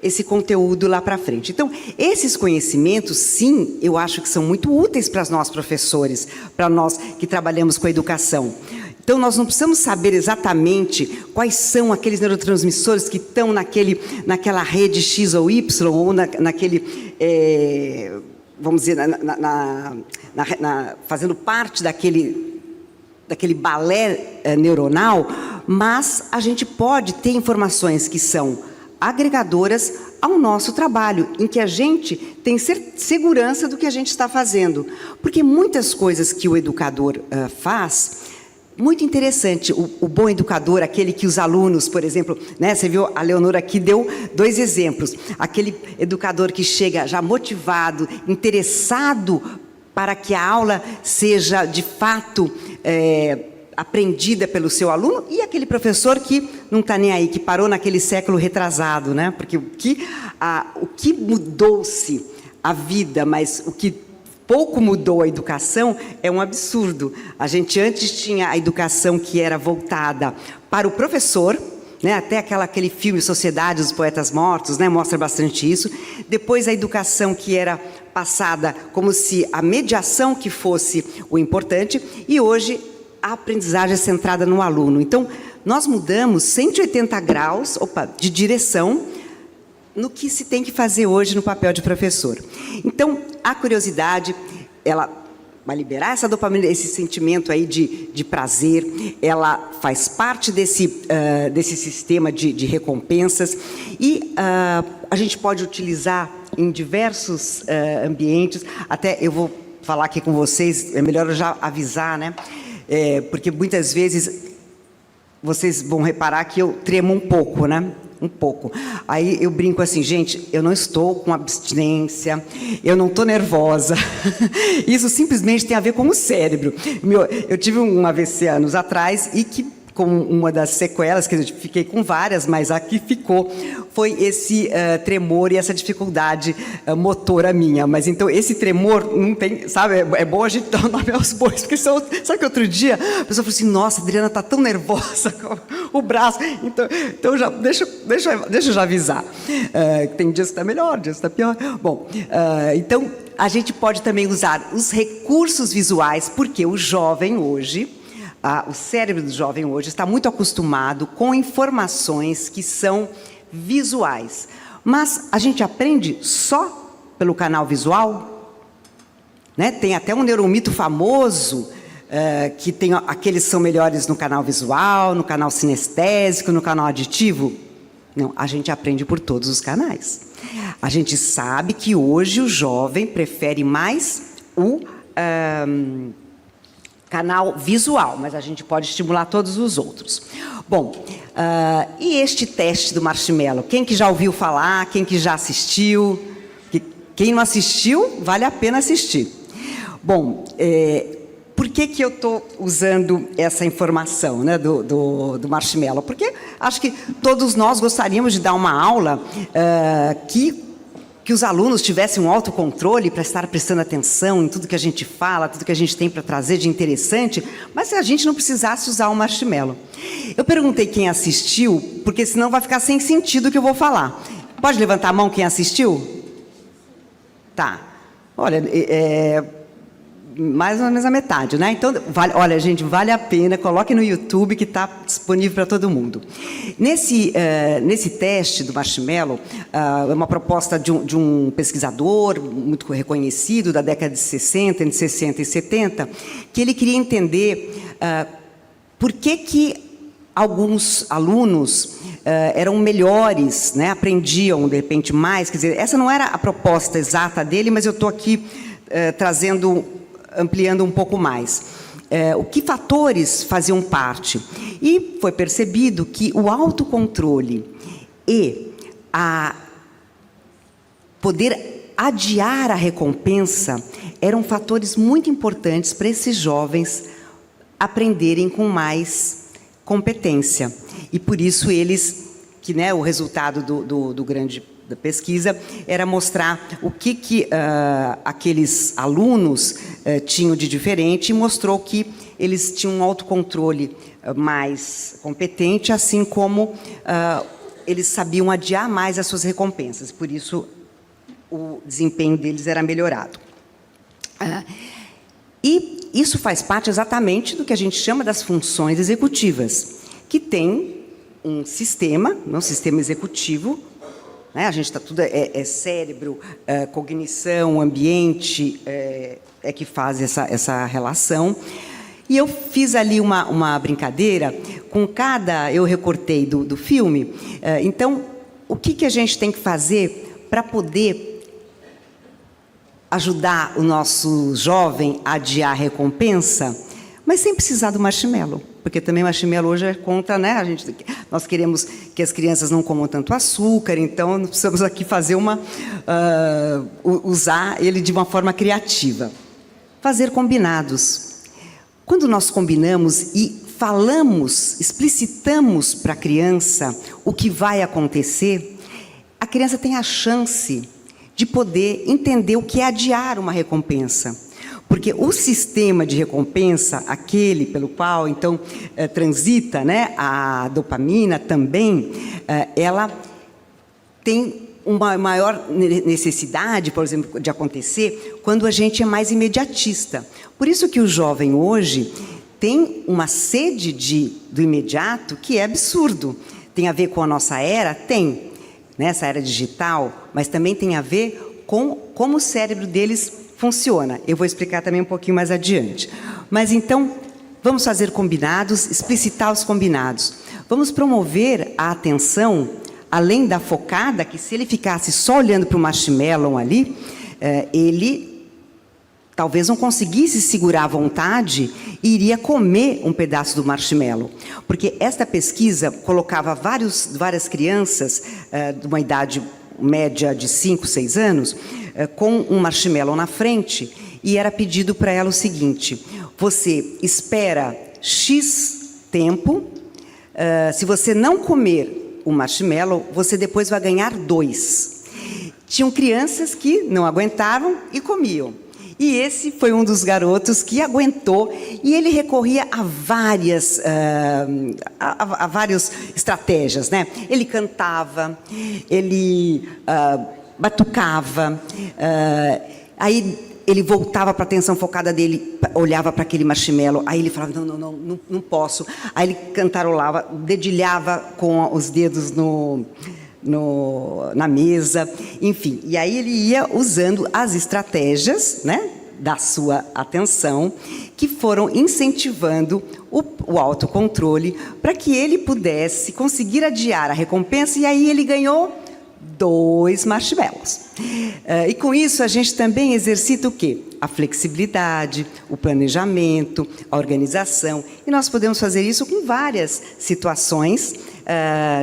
esse conteúdo lá para frente. Então, esses conhecimentos, sim, eu acho que são muito úteis para nós professores, para nós que trabalhamos com a educação. Então, nós não precisamos saber exatamente quais são aqueles neurotransmissores que estão naquela rede X ou Y, ou naquele, vamos dizer, fazendo parte daquele balé neuronal, mas a gente pode ter informações que são agregadoras ao nosso trabalho, em que a gente tem segurança do que a gente está fazendo. Porque muitas coisas que o educador faz, muito interessante, o bom educador, aquele que os alunos, por exemplo, né, você viu, a Leonora aqui deu 2 exemplos, aquele educador que chega já motivado, interessado para que a aula seja, de fato, aprendida pelo seu aluno, e aquele professor que não está nem aí, que parou naquele século retrasado, né? Porque o que mudou-se a vida, mas o que pouco mudou a educação é um absurdo. A gente antes tinha a educação que era voltada para o professor, né? Até aquele filme Sociedade dos Poetas Mortos, né? Mostra bastante isso. Depois a educação que era passada como se a mediação que fosse o importante, e hoje a aprendizagem é centrada no aluno. Então, nós mudamos 180 graus de direção no que se tem que fazer hoje no papel de professor. Então, a curiosidade, ela vai liberar essa dopamina, esse sentimento aí de prazer, ela faz parte desse sistema de recompensas, e a gente pode utilizar em diversos ambientes. Até eu vou falar aqui com vocês, é melhor eu já avisar, né? Porque muitas vezes vocês vão reparar que eu tremo um pouco, né? Um pouco. Aí eu brinco assim, gente, eu não estou com abstinência, eu não estou nervosa. Isso simplesmente tem a ver com o cérebro. Eu tive um AVC anos atrás e que, como uma das sequelas, que eu fiquei com várias, mas a que ficou foi esse tremor e essa dificuldade motora minha. Mas então esse tremor não tem, sabe, é bom a gente dar o nome aos bois, porque sabe que outro dia a pessoa falou assim, nossa, a Adriana está tão nervosa com o braço, então já, deixa eu já avisar. Tem dias que está melhor, dias que está pior. Bom, então a gente pode também usar os recursos visuais, porque o jovem hoje, o cérebro do jovem hoje está muito acostumado com informações que são visuais. Mas a gente aprende só pelo canal visual? Né? Tem até um neuromito famoso, que tem aqueles que são melhores no canal visual, no canal sinestésico, no canal aditivo. Não, a gente aprende por todos os canais. A gente sabe que hoje o jovem prefere mais o canal visual, mas a gente pode estimular todos os outros. Bom, e este teste do marshmallow? Quem que já ouviu falar? Quem que já assistiu? Quem não assistiu, vale a pena assistir. Bom, por que eu estou usando essa informação, né, do marshmallow? Porque acho que todos nós gostaríamos de dar uma aula que os alunos tivessem um autocontrole para estar prestando atenção em tudo que a gente fala, tudo que a gente tem para trazer de interessante, mas se a gente não precisasse usar o marshmallow. Eu perguntei quem assistiu, porque senão vai ficar sem sentido o que eu vou falar. Pode levantar a mão quem assistiu? Tá. Olha, mais ou menos a metade, né? Então, olha, gente, vale a pena, coloque no YouTube que está disponível para todo mundo. Nesse teste do marshmallow, é uma proposta de um pesquisador muito reconhecido da década de 60, entre 60 e 70, que ele queria entender por que alguns alunos eram melhores, né? Aprendiam, de repente, mais. Quer dizer, essa não era a proposta exata dele, mas eu estou aqui ampliando um pouco mais. O que fatores faziam parte? E foi percebido que o autocontrole e a poder adiar a recompensa eram fatores muito importantes para esses jovens aprenderem com mais competência. E por isso eles, que, né, o resultado da pesquisa era mostrar o que aqueles alunos tinham de diferente, e mostrou que eles tinham um autocontrole mais competente, assim como eles sabiam adiar mais as suas recompensas. Por isso, o desempenho deles era melhorado. E isso faz parte exatamente do que a gente chama das funções executivas, que tem um sistema executivo, né? A gente está tudo cérebro, cognição, ambiente, que faz essa relação. E eu fiz ali uma brincadeira com eu recortei do filme. Então, o que a gente tem que fazer para poder ajudar o nosso jovem a adiar a recompensa, mas sem precisar do marshmallow, porque também o marshmallow hoje é contra, né? Nós queremos que as crianças não comam tanto açúcar, então nós precisamos aqui fazer usar ele de uma forma criativa. Fazer combinados. Quando nós combinamos e falamos, explicitamos para a criança o que vai acontecer, a criança tem a chance de poder entender o que é adiar uma recompensa. Porque o sistema de recompensa, aquele pelo qual, então, transita, né, a dopamina também, ela tem uma maior necessidade, por exemplo, de acontecer quando a gente é mais imediatista. Por isso que o jovem hoje tem uma sede do imediato que é absurdo. Tem a ver com a nossa era? Tem. Nessa era digital, mas também tem a ver com como o cérebro deles funciona. Eu vou explicar também um pouquinho mais adiante. Mas, então, vamos fazer combinados, explicitar os combinados. Vamos promover a atenção, além da focada, que se ele ficasse só olhando para o marshmallow ali, ele talvez não conseguisse segurar a vontade e iria comer um pedaço do marshmallow. Porque esta pesquisa colocava várias crianças de uma idade média de 5, 6 anos, com um marshmallow na frente, e era pedido para ela o seguinte: você espera X tempo, se você não comer o marshmallow, você depois vai ganhar 2. Tinham crianças que não aguentavam e comiam. E esse foi um dos garotos que aguentou, e ele recorria a várias estratégias, né? Ele cantava, ele batucava, aí ele voltava para a atenção focada dele, olhava para aquele marshmallow, aí ele falava, não posso. Aí ele cantarolava, dedilhava com os dedos na mesa, enfim. E aí ele ia usando as estratégias, né, da sua atenção, que foram incentivando o autocontrole para que ele pudesse conseguir adiar a recompensa, e aí ele ganhou 2 marshmallows. E com isso a gente também exercita o quê? A flexibilidade, o planejamento, a organização. E nós podemos fazer isso com várias situações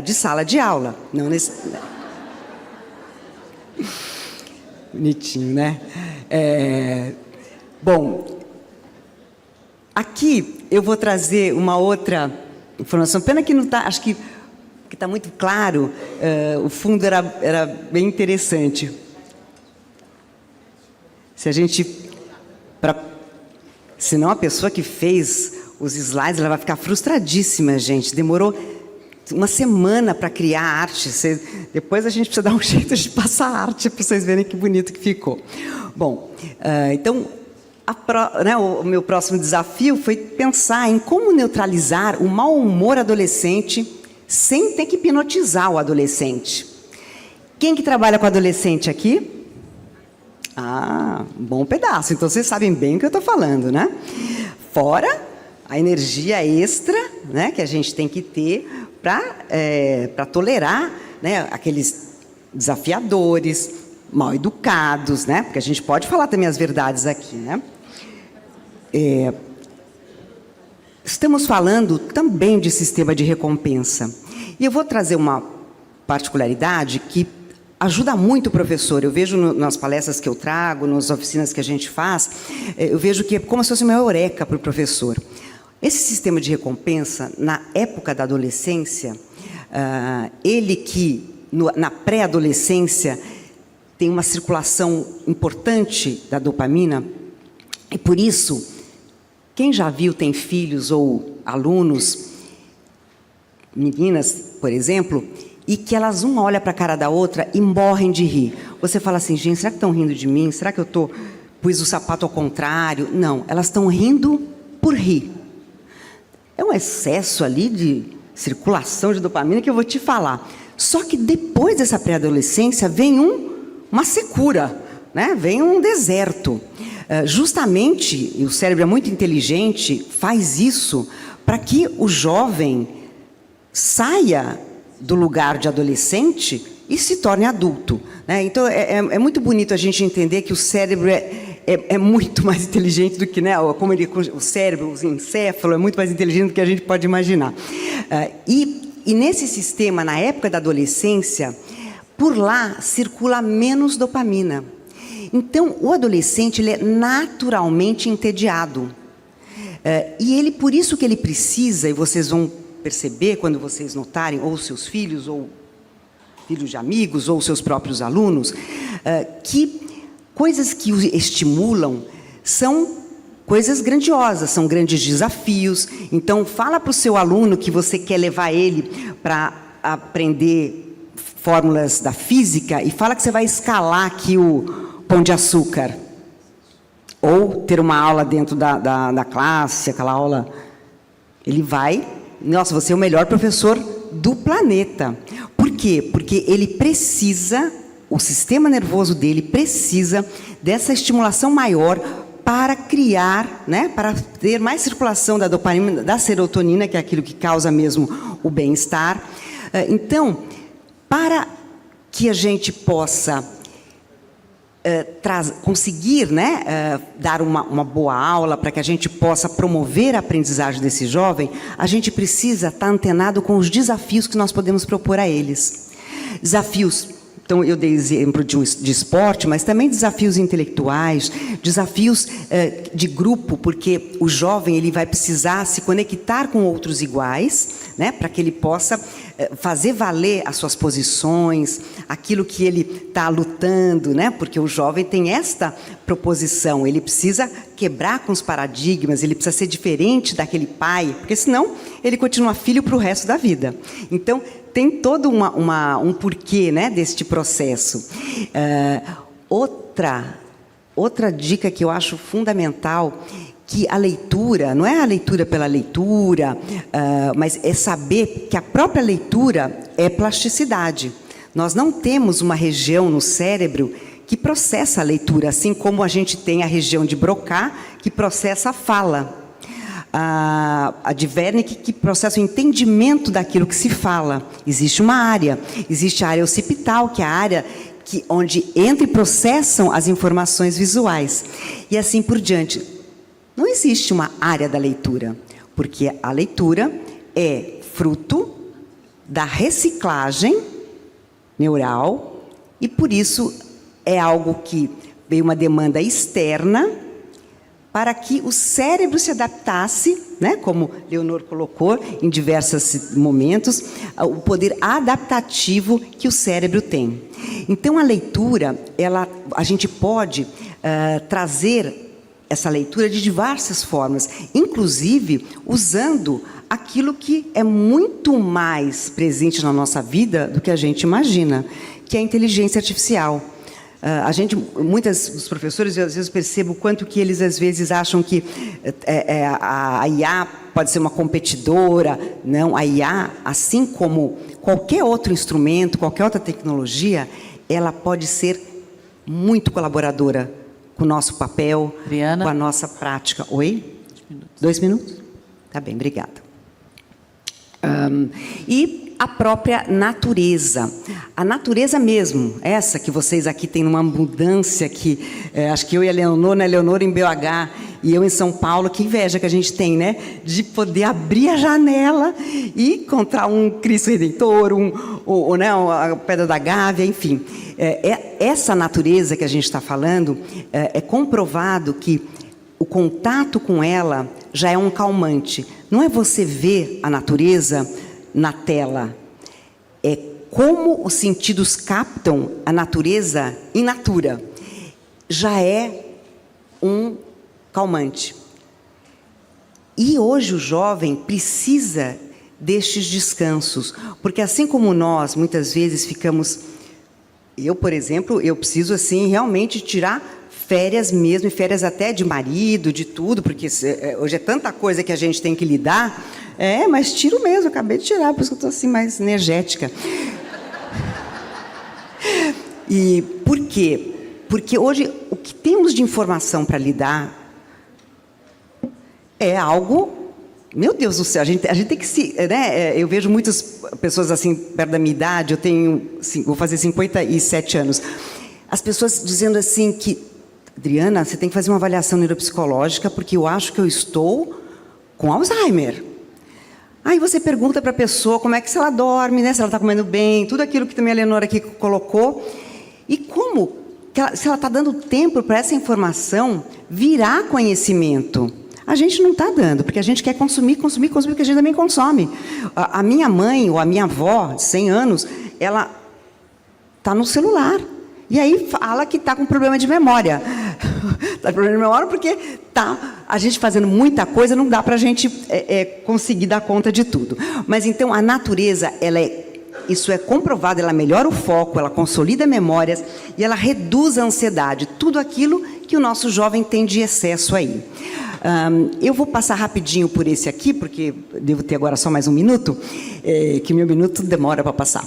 de sala de aula. Não nesse... Bonitinho, né? Bom, aqui eu vou trazer uma outra informação. Pena que não está, acho que está muito claro, o fundo era bem interessante. Se a gente... Senão a pessoa que fez os slides, ela vai ficar frustradíssima, gente. Demorou uma semana para criar a arte. Depois a gente precisa dar um jeito de passar a arte para vocês verem que bonito que ficou. Bom, então, o meu próximo desafio foi pensar em como neutralizar o mau humor adolescente sem ter que hipnotizar o adolescente. Quem que trabalha com adolescente aqui? Ah, um bom pedaço. Então, vocês sabem bem o que eu estou falando, né? Fora a energia extra né, que a gente tem que ter para tolerar, né, aqueles desafiadores, mal educados, né, porque a gente pode falar também as verdades aqui, né? Estamos falando também de sistema de recompensa. E eu vou trazer uma particularidade que ajuda muito o professor. Eu vejo nas palestras que eu trago, nas oficinas que a gente faz, eu vejo que é como se fosse uma eureka para o professor. Esse sistema de recompensa, na época da adolescência, ele que, na pré-adolescência, tem uma circulação importante da dopamina, e por isso, quem já viu, tem filhos ou alunos, meninas, por exemplo, e que elas uma olha para a cara da outra e morrem de rir. Você fala assim, gente, será que estão rindo de mim? Será que eu pus o sapato ao contrário? Não, elas estão rindo por rir. É um excesso ali de circulação de dopamina que eu vou te falar. Só que depois dessa pré-adolescência vem uma secura, né? Vem um deserto. Justamente, e o cérebro é muito inteligente, faz isso para que o jovem saia do lugar de adolescente e se torne adulto, né? Então, é muito bonito a gente entender que o cérebro é muito mais inteligente do que, né, o cérebro, o encéfalo, é muito mais inteligente do que a gente pode imaginar. E nesse sistema, na época da adolescência, por lá circula menos dopamina. Então, o adolescente ele é naturalmente entediado. E ele, por isso que ele precisa, e vocês vão perceber quando vocês notarem, ou seus filhos, ou filhos de amigos, ou seus próprios alunos, que coisas que o estimulam são coisas grandiosas, são grandes desafios. Então, fala para o seu aluno que você quer levar ele para aprender fórmulas da física e fala que você vai escalar aqui o Pão de Açúcar. Ou ter uma aula dentro da classe, aquela aula. Ele vai... Nossa, você é o melhor professor do planeta. Por quê? Porque ele precisa, o sistema nervoso dele precisa dessa estimulação maior para criar, né, para ter mais circulação da dopamina, da serotonina, que é aquilo que causa mesmo o bem-estar. Então, para que a gente possa conseguir, né, dar uma boa aula, para que a gente possa promover a aprendizagem desse jovem, a gente precisa estar antenado com os desafios que nós podemos propor a eles. Desafios, então eu dei exemplo de esporte, mas também desafios intelectuais, desafios de grupo, porque o jovem ele vai precisar se conectar com outros iguais, né, para que ele possa fazer valer as suas posições, aquilo que ele está lutando, né? Porque o jovem tem esta proposição, ele precisa quebrar com os paradigmas, ele precisa ser diferente daquele pai, porque senão ele continua filho para o resto da vida. Então, tem todo um porquê, né, deste processo. Outra dica que eu acho fundamental, que a leitura, não é a leitura pela leitura, mas é saber que a própria leitura é plasticidade. Nós não temos uma região no cérebro que processa a leitura, assim como a gente tem a região de Broca, que processa a fala. A de Wernicke, que processa o entendimento daquilo que se fala. Existe uma área, existe a área occipital, que é a área onde entra e processam as informações visuais. E assim por diante. Não existe uma área da leitura, porque a leitura é fruto da reciclagem neural e, por isso, é algo que veio uma demanda externa para que o cérebro se adaptasse, né, como Leonor colocou em diversos momentos, o poder adaptativo que o cérebro tem. Então, a leitura, a gente pode trazer essa leitura de diversas formas, inclusive usando aquilo que é muito mais presente na nossa vida do que a gente imagina, que é a inteligência artificial. Muitos dos professores, eu, às vezes, percebo o quanto que eles, às vezes, acham que a IA pode ser uma competidora. Não, a IA, assim como qualquer outro instrumento, qualquer outra tecnologia, ela pode ser muito colaboradora com o nosso papel, Adriana, com a nossa prática. Oi? 2 minutos? Tá bem, obrigada. E a própria natureza. A natureza mesmo, essa que vocês aqui têm uma abundância que acho que eu e a Leonor, né? Leonor em BH e eu em São Paulo, que inveja que a gente tem, né? De poder abrir a janela e encontrar um Cristo Redentor, né? A Pedra da Gávea, enfim. Essa natureza que a gente está falando, é comprovado que o contato com ela já é um calmante. Não é você ver a natureza na tela, é como os sentidos captam a natureza in natura. Já é um calmante. E hoje o jovem precisa destes descansos, porque assim como nós, muitas vezes ficamos... Eu, por exemplo, eu preciso assim realmente tirar férias mesmo, e férias até de marido, de tudo, porque hoje é tanta coisa que a gente tem que lidar. Mas tiro mesmo, acabei de tirar, por isso que eu estou assim mais energética. E por quê? Porque hoje o que temos de informação para lidar é algo... Meu Deus do céu, a gente tem que se... Né? Eu vejo muitas pessoas assim, perto da minha idade, eu tenho... Vou fazer 57 anos. As pessoas dizendo assim que... Adriana, você tem que fazer uma avaliação neuropsicológica, porque eu acho que eu estou com Alzheimer. Aí você pergunta para a pessoa como é que se ela dorme, né? Se ela está comendo bem, tudo aquilo que também a Leonor aqui colocou. E como, se ela está dando tempo para essa informação virar conhecimento. A gente não está dando, porque a gente quer consumir, porque a gente também consome. A minha mãe ou a minha avó, de 100 anos, ela está no celular. E aí fala que está com problema de memória. Está com problema de memória porque a gente fazendo muita coisa, não dá para a gente conseguir dar conta de tudo. Mas, então, a natureza, isso é comprovado, ela melhora o foco, ela consolida memórias e ela reduz a ansiedade. Tudo aquilo que o nosso jovem tem de excesso aí. Eu vou passar rapidinho por esse aqui, porque devo ter agora só mais um minuto, que meu minuto demora para passar.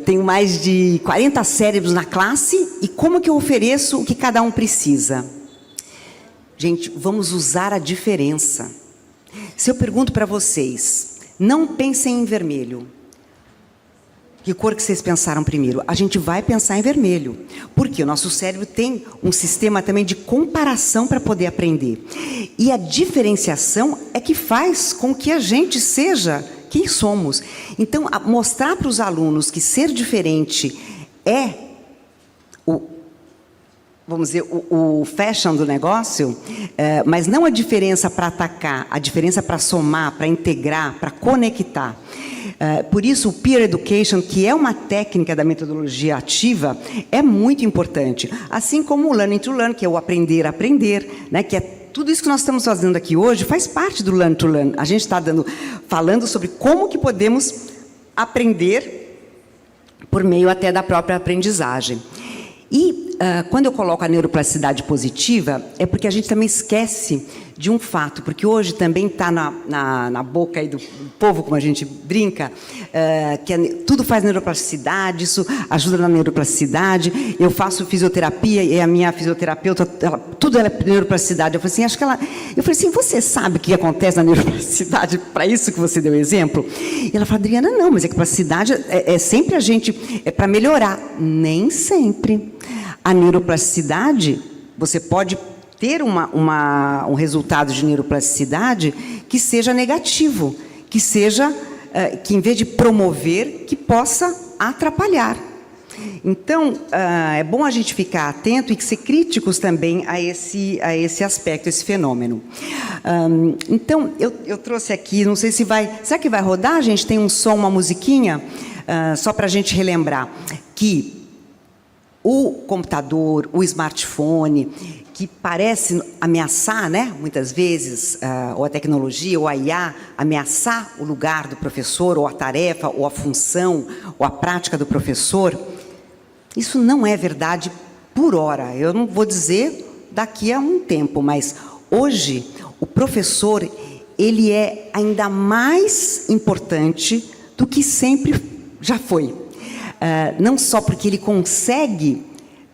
Tenho mais de 40 cérebros na classe, e como que eu ofereço o que cada um precisa? Gente, vamos usar a diferença. Se eu pergunto para vocês, não pensem em vermelho. Que cor que vocês pensaram primeiro? A gente vai pensar em vermelho. Porque o nosso cérebro tem um sistema também de comparação para poder aprender. E a diferenciação é que faz com que a gente seja quem somos. Então, mostrar para os alunos que ser diferente é vamos dizer, o fashion do negócio, mas não a diferença para atacar, a diferença para somar, para integrar, para conectar. Por isso, o peer education, que é uma técnica da metodologia ativa, é muito importante. Assim como o learning to learn, que é o aprender a aprender, né, que é tudo isso que nós estamos fazendo aqui hoje, faz parte do learn to learn. A gente está falando sobre como que podemos aprender por meio até da própria aprendizagem. E quando eu coloco a neuroplasticidade positiva, é porque a gente também esquece de um fato, porque hoje também está na boca aí do povo, como a gente brinca, que tudo faz neuroplasticidade, isso ajuda na neuroplasticidade. Eu faço fisioterapia e a minha fisioterapeuta, tudo é neuroplasticidade. Eu falei assim, eu falei assim, você sabe o que acontece na neuroplasticidade para isso que você deu exemplo? E ela falou, Adriana, não, mas é que plasticidade é sempre a gente, é para melhorar. Nem sempre. A neuroplasticidade, você pode ter um resultado de neuroplasticidade que seja negativo, que em vez de promover, que possa atrapalhar. Então, é bom a gente ficar atento e ser críticos também a esse aspecto, esse fenômeno. Então, eu trouxe aqui, não sei se será que vai rodar? Gente, tem um som, uma musiquinha, só para a gente relembrar que o computador, o smartphone, que parece ameaçar, né, muitas vezes, ou a tecnologia, ou a IA, ameaçar o lugar do professor, ou a tarefa, ou a função, ou a prática do professor, isso não é verdade por hora. Eu não vou dizer daqui a um tempo, mas hoje o professor, ele é ainda mais importante do que sempre já foi. Não só porque ele consegue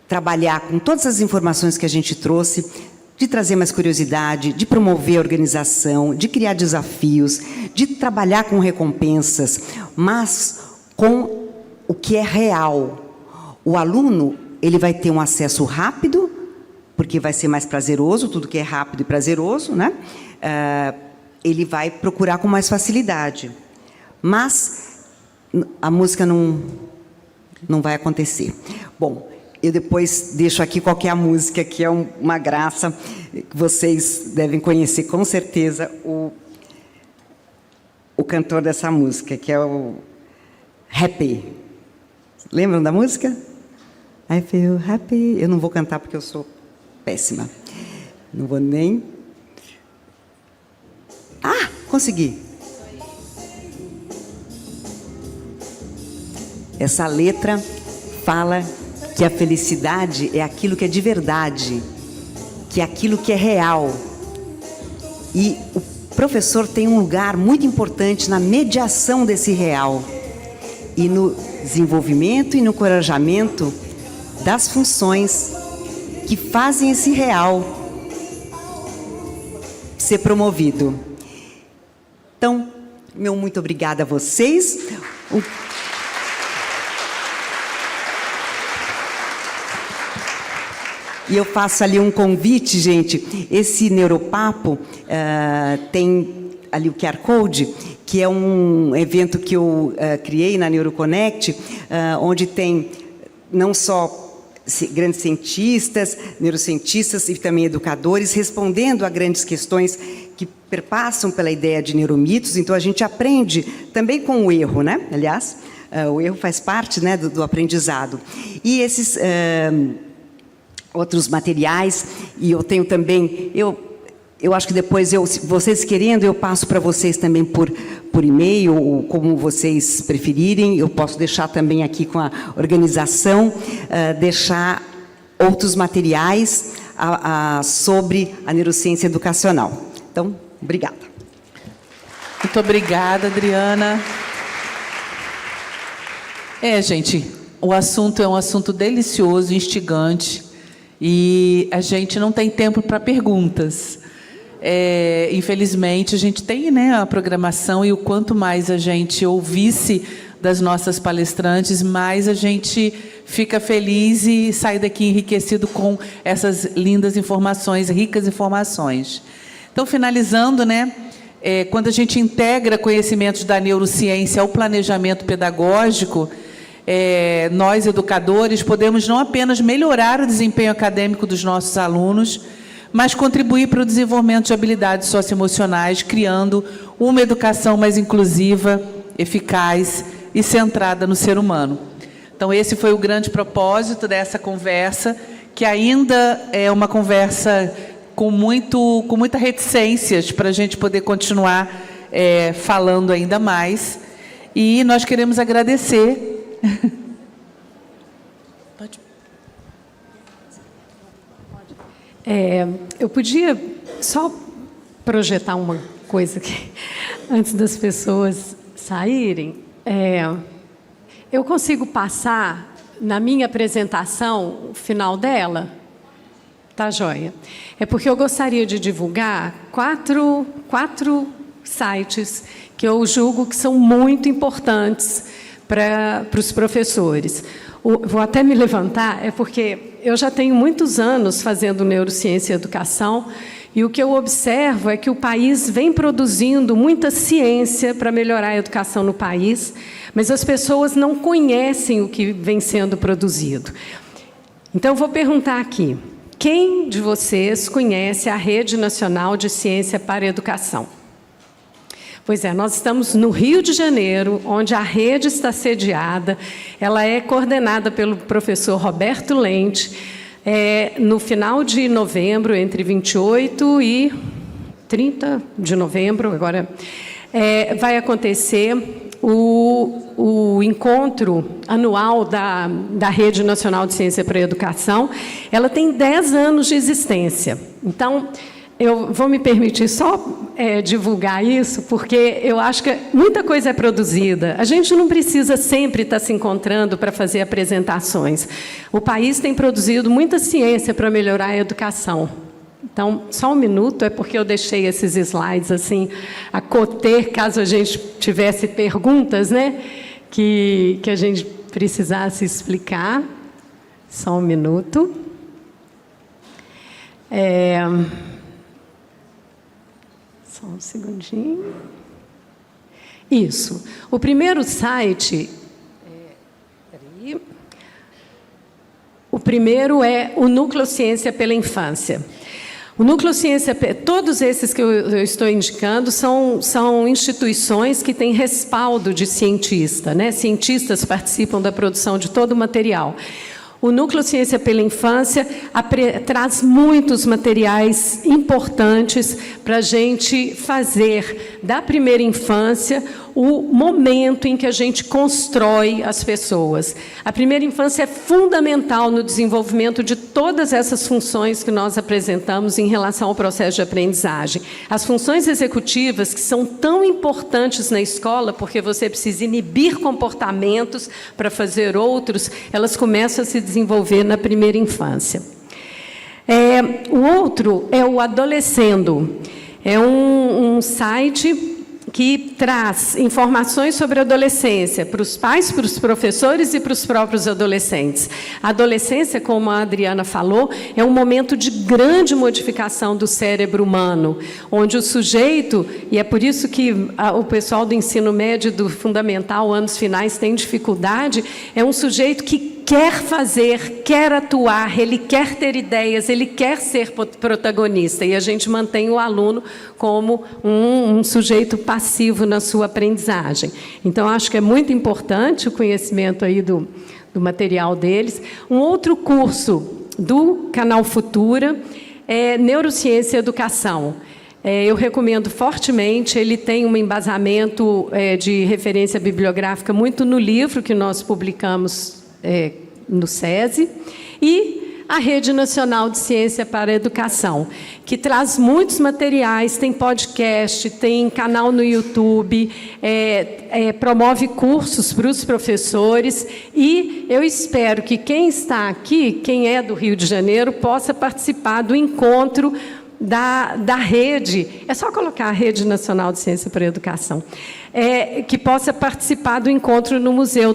trabalhar com todas as informações que a gente trouxe, de trazer mais curiosidade, de promover a organização, de criar desafios, de trabalhar com recompensas, mas com o que é real. O aluno, ele vai ter um acesso rápido, porque vai ser mais prazeroso, tudo que é rápido e prazeroso, né? Ele vai procurar com mais facilidade. Mas a música não vai acontecer. Bom, eu depois deixo aqui qual que é a música, que é uma graça, que vocês devem conhecer com certeza o cantor dessa música, que é o Happy. Lembram da música? I feel happy. Eu não vou cantar porque eu sou péssima. Não vou nem... Ah, consegui. Essa letra fala que a felicidade é aquilo que é de verdade, que é aquilo que é real. E o professor tem um lugar muito importante na mediação desse real e no desenvolvimento e no encorajamento das funções que fazem esse real ser promovido. Então, meu muito obrigada a vocês. E eu faço ali um convite, gente. Esse Neuropapo tem ali o QR Code, que é um evento que eu criei na NeuroConnect, onde tem não só grandes cientistas, neurocientistas e também educadores respondendo a grandes questões que perpassam pela ideia de neuromitos. Então, a gente aprende também com o erro, né? Aliás, o erro faz parte, né, do aprendizado. E esses outros materiais, e eu tenho também... Eu acho que depois, vocês querendo, eu passo para vocês também por e-mail, ou como vocês preferirem. Eu posso deixar também aqui com a organização, deixar outros materiais sobre a neurociência educacional. Então, obrigada. Muito obrigada, Adriana. Gente, o assunto é um assunto delicioso, instigante, e a gente não tem tempo para perguntas. Infelizmente, a gente tem, né, a programação, e o quanto mais a gente ouvisse das nossas palestrantes, mais a gente fica feliz e sai daqui enriquecido com essas lindas informações, ricas informações. Então, finalizando, né, quando a gente integra conhecimentos da neurociência ao planejamento pedagógico, nós, educadores, podemos não apenas melhorar o desempenho acadêmico dos nossos alunos, mas contribuir para o desenvolvimento de habilidades socioemocionais, criando uma educação mais inclusiva, eficaz e centrada no ser humano. Então, esse foi o grande propósito dessa conversa, que ainda é uma conversa com muita reticências para a gente poder continuar falando ainda mais. E nós queremos agradecer. Eu podia só projetar uma coisa aqui, antes das pessoas saírem. Eu consigo passar, na minha apresentação, o final dela? Tá, joia? É porque eu gostaria de divulgar quatro sites que eu julgo que são muito importantes para os professores. Vou até me levantar, porque eu já tenho muitos anos fazendo neurociência e educação, e o que eu observo é que o país vem produzindo muita ciência para melhorar a educação no país, mas as pessoas não conhecem o que vem sendo produzido. Então, eu vou perguntar aqui, quem de vocês conhece a Rede Nacional de Ciência para a Educação? Pois nós estamos no Rio de Janeiro, onde a rede está sediada. Ela é coordenada pelo professor Roberto Lente. No final de novembro, entre 28 e 30 de novembro, agora, vai acontecer o encontro anual da Rede Nacional de Ciência para a Educação. Ela tem 10 anos de existência. Então, eu vou me permitir só divulgar isso, porque eu acho que muita coisa é produzida. A gente não precisa sempre estar se encontrando para fazer apresentações. O país tem produzido muita ciência para melhorar a educação. Então, só um minuto, é porque eu deixei esses slides assim, a coter, caso a gente tivesse perguntas, né, que a gente precisasse explicar. Só um minuto. Só um segundinho. Isso. O primeiro site... Peraí. O primeiro é o Núcleo Ciência pela Infância. O Núcleo Ciência, todos esses que eu estou indicando são instituições que têm respaldo de cientista, né? Cientistas participam da produção de todo o material. O Núcleo Ciência pela Infância traz muitos materiais importantes para a gente fazer da primeira infância o momento em que a gente constrói as pessoas. A primeira infância é fundamental no desenvolvimento de todas essas funções que nós apresentamos em relação ao processo de aprendizagem. As funções executivas, que são tão importantes na escola, porque você precisa inibir comportamentos para fazer outros, elas começam a se desenvolver na primeira infância. O outro é o Adolescendo. É um site que traz informações sobre a adolescência para os pais, para os professores e para os próprios adolescentes. A adolescência, como a Adriana falou, é um momento de grande modificação do cérebro humano, onde o sujeito, e é por isso que o pessoal do ensino médio, do fundamental, anos finais, tem dificuldade, é um sujeito que quer fazer, quer atuar, ele quer ter ideias, ele quer ser protagonista. E a gente mantém o aluno como um sujeito passivo na sua aprendizagem. Então, acho que é muito importante o conhecimento aí do material deles. Um outro curso do Canal Futura é Neurociência e Educação. Eu recomendo fortemente, ele tem um embasamento de referência bibliográfica muito no livro que nós publicamos no SESI, e a Rede Nacional de Ciência para a Educação, que traz muitos materiais, tem podcast, tem canal no YouTube, promove cursos para os professores, e eu espero que quem está aqui, quem é do Rio de Janeiro, possa participar do encontro da rede, é só colocar a Rede Nacional de Ciência para a Educação, que possa participar do encontro no Museu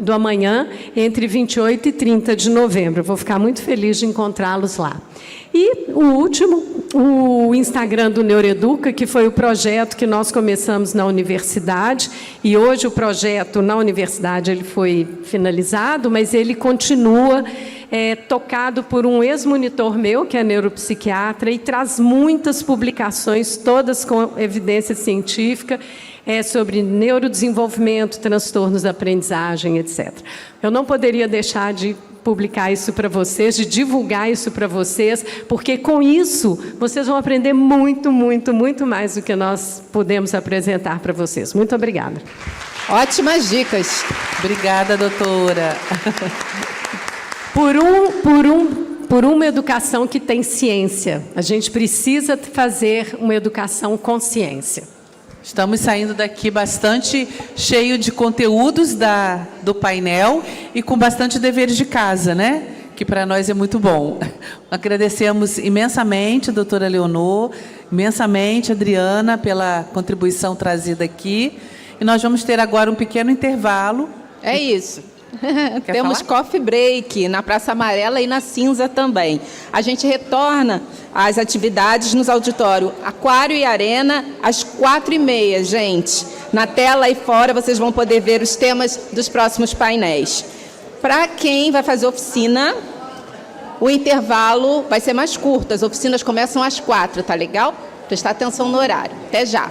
do Amanhã, entre 28 e 30 de novembro. Eu vou ficar muito feliz de encontrá-los lá. E o último, o Instagram do Neuroeduca, que foi o projeto que nós começamos na universidade, e hoje o projeto na universidade ele foi finalizado, mas ele continua tocado por um ex-monitor meu, que é neuropsiquiatra, e traz muitas publicações, todas com evidência científica, sobre neurodesenvolvimento, transtornos da aprendizagem, etc. Eu não poderia deixar de publicar isso para vocês, de divulgar isso para vocês, porque com isso vocês vão aprender muito, muito, muito mais do que nós podemos apresentar para vocês. Muito obrigada. Ótimas dicas. Obrigada, doutora. Por uma educação que tem ciência. A gente precisa fazer uma educação com ciência. Estamos saindo daqui bastante cheio de conteúdos do painel e com bastante deveres de casa, né? Que para nós é muito bom. Agradecemos imensamente, doutora Leonor, imensamente, Adriana, pela contribuição trazida aqui. E nós vamos ter agora um pequeno intervalo. É isso. Temos falar? coffee break na Praça Amarela e na Cinza também. A gente retorna às atividades nos auditórios Aquário e Arena às 4h30, gente. Na tela aí fora vocês vão poder ver os temas dos próximos painéis. Para quem vai fazer oficina, o intervalo vai ser mais curto. As oficinas começam às 4h, tá legal? Prestar atenção no horário. Até já.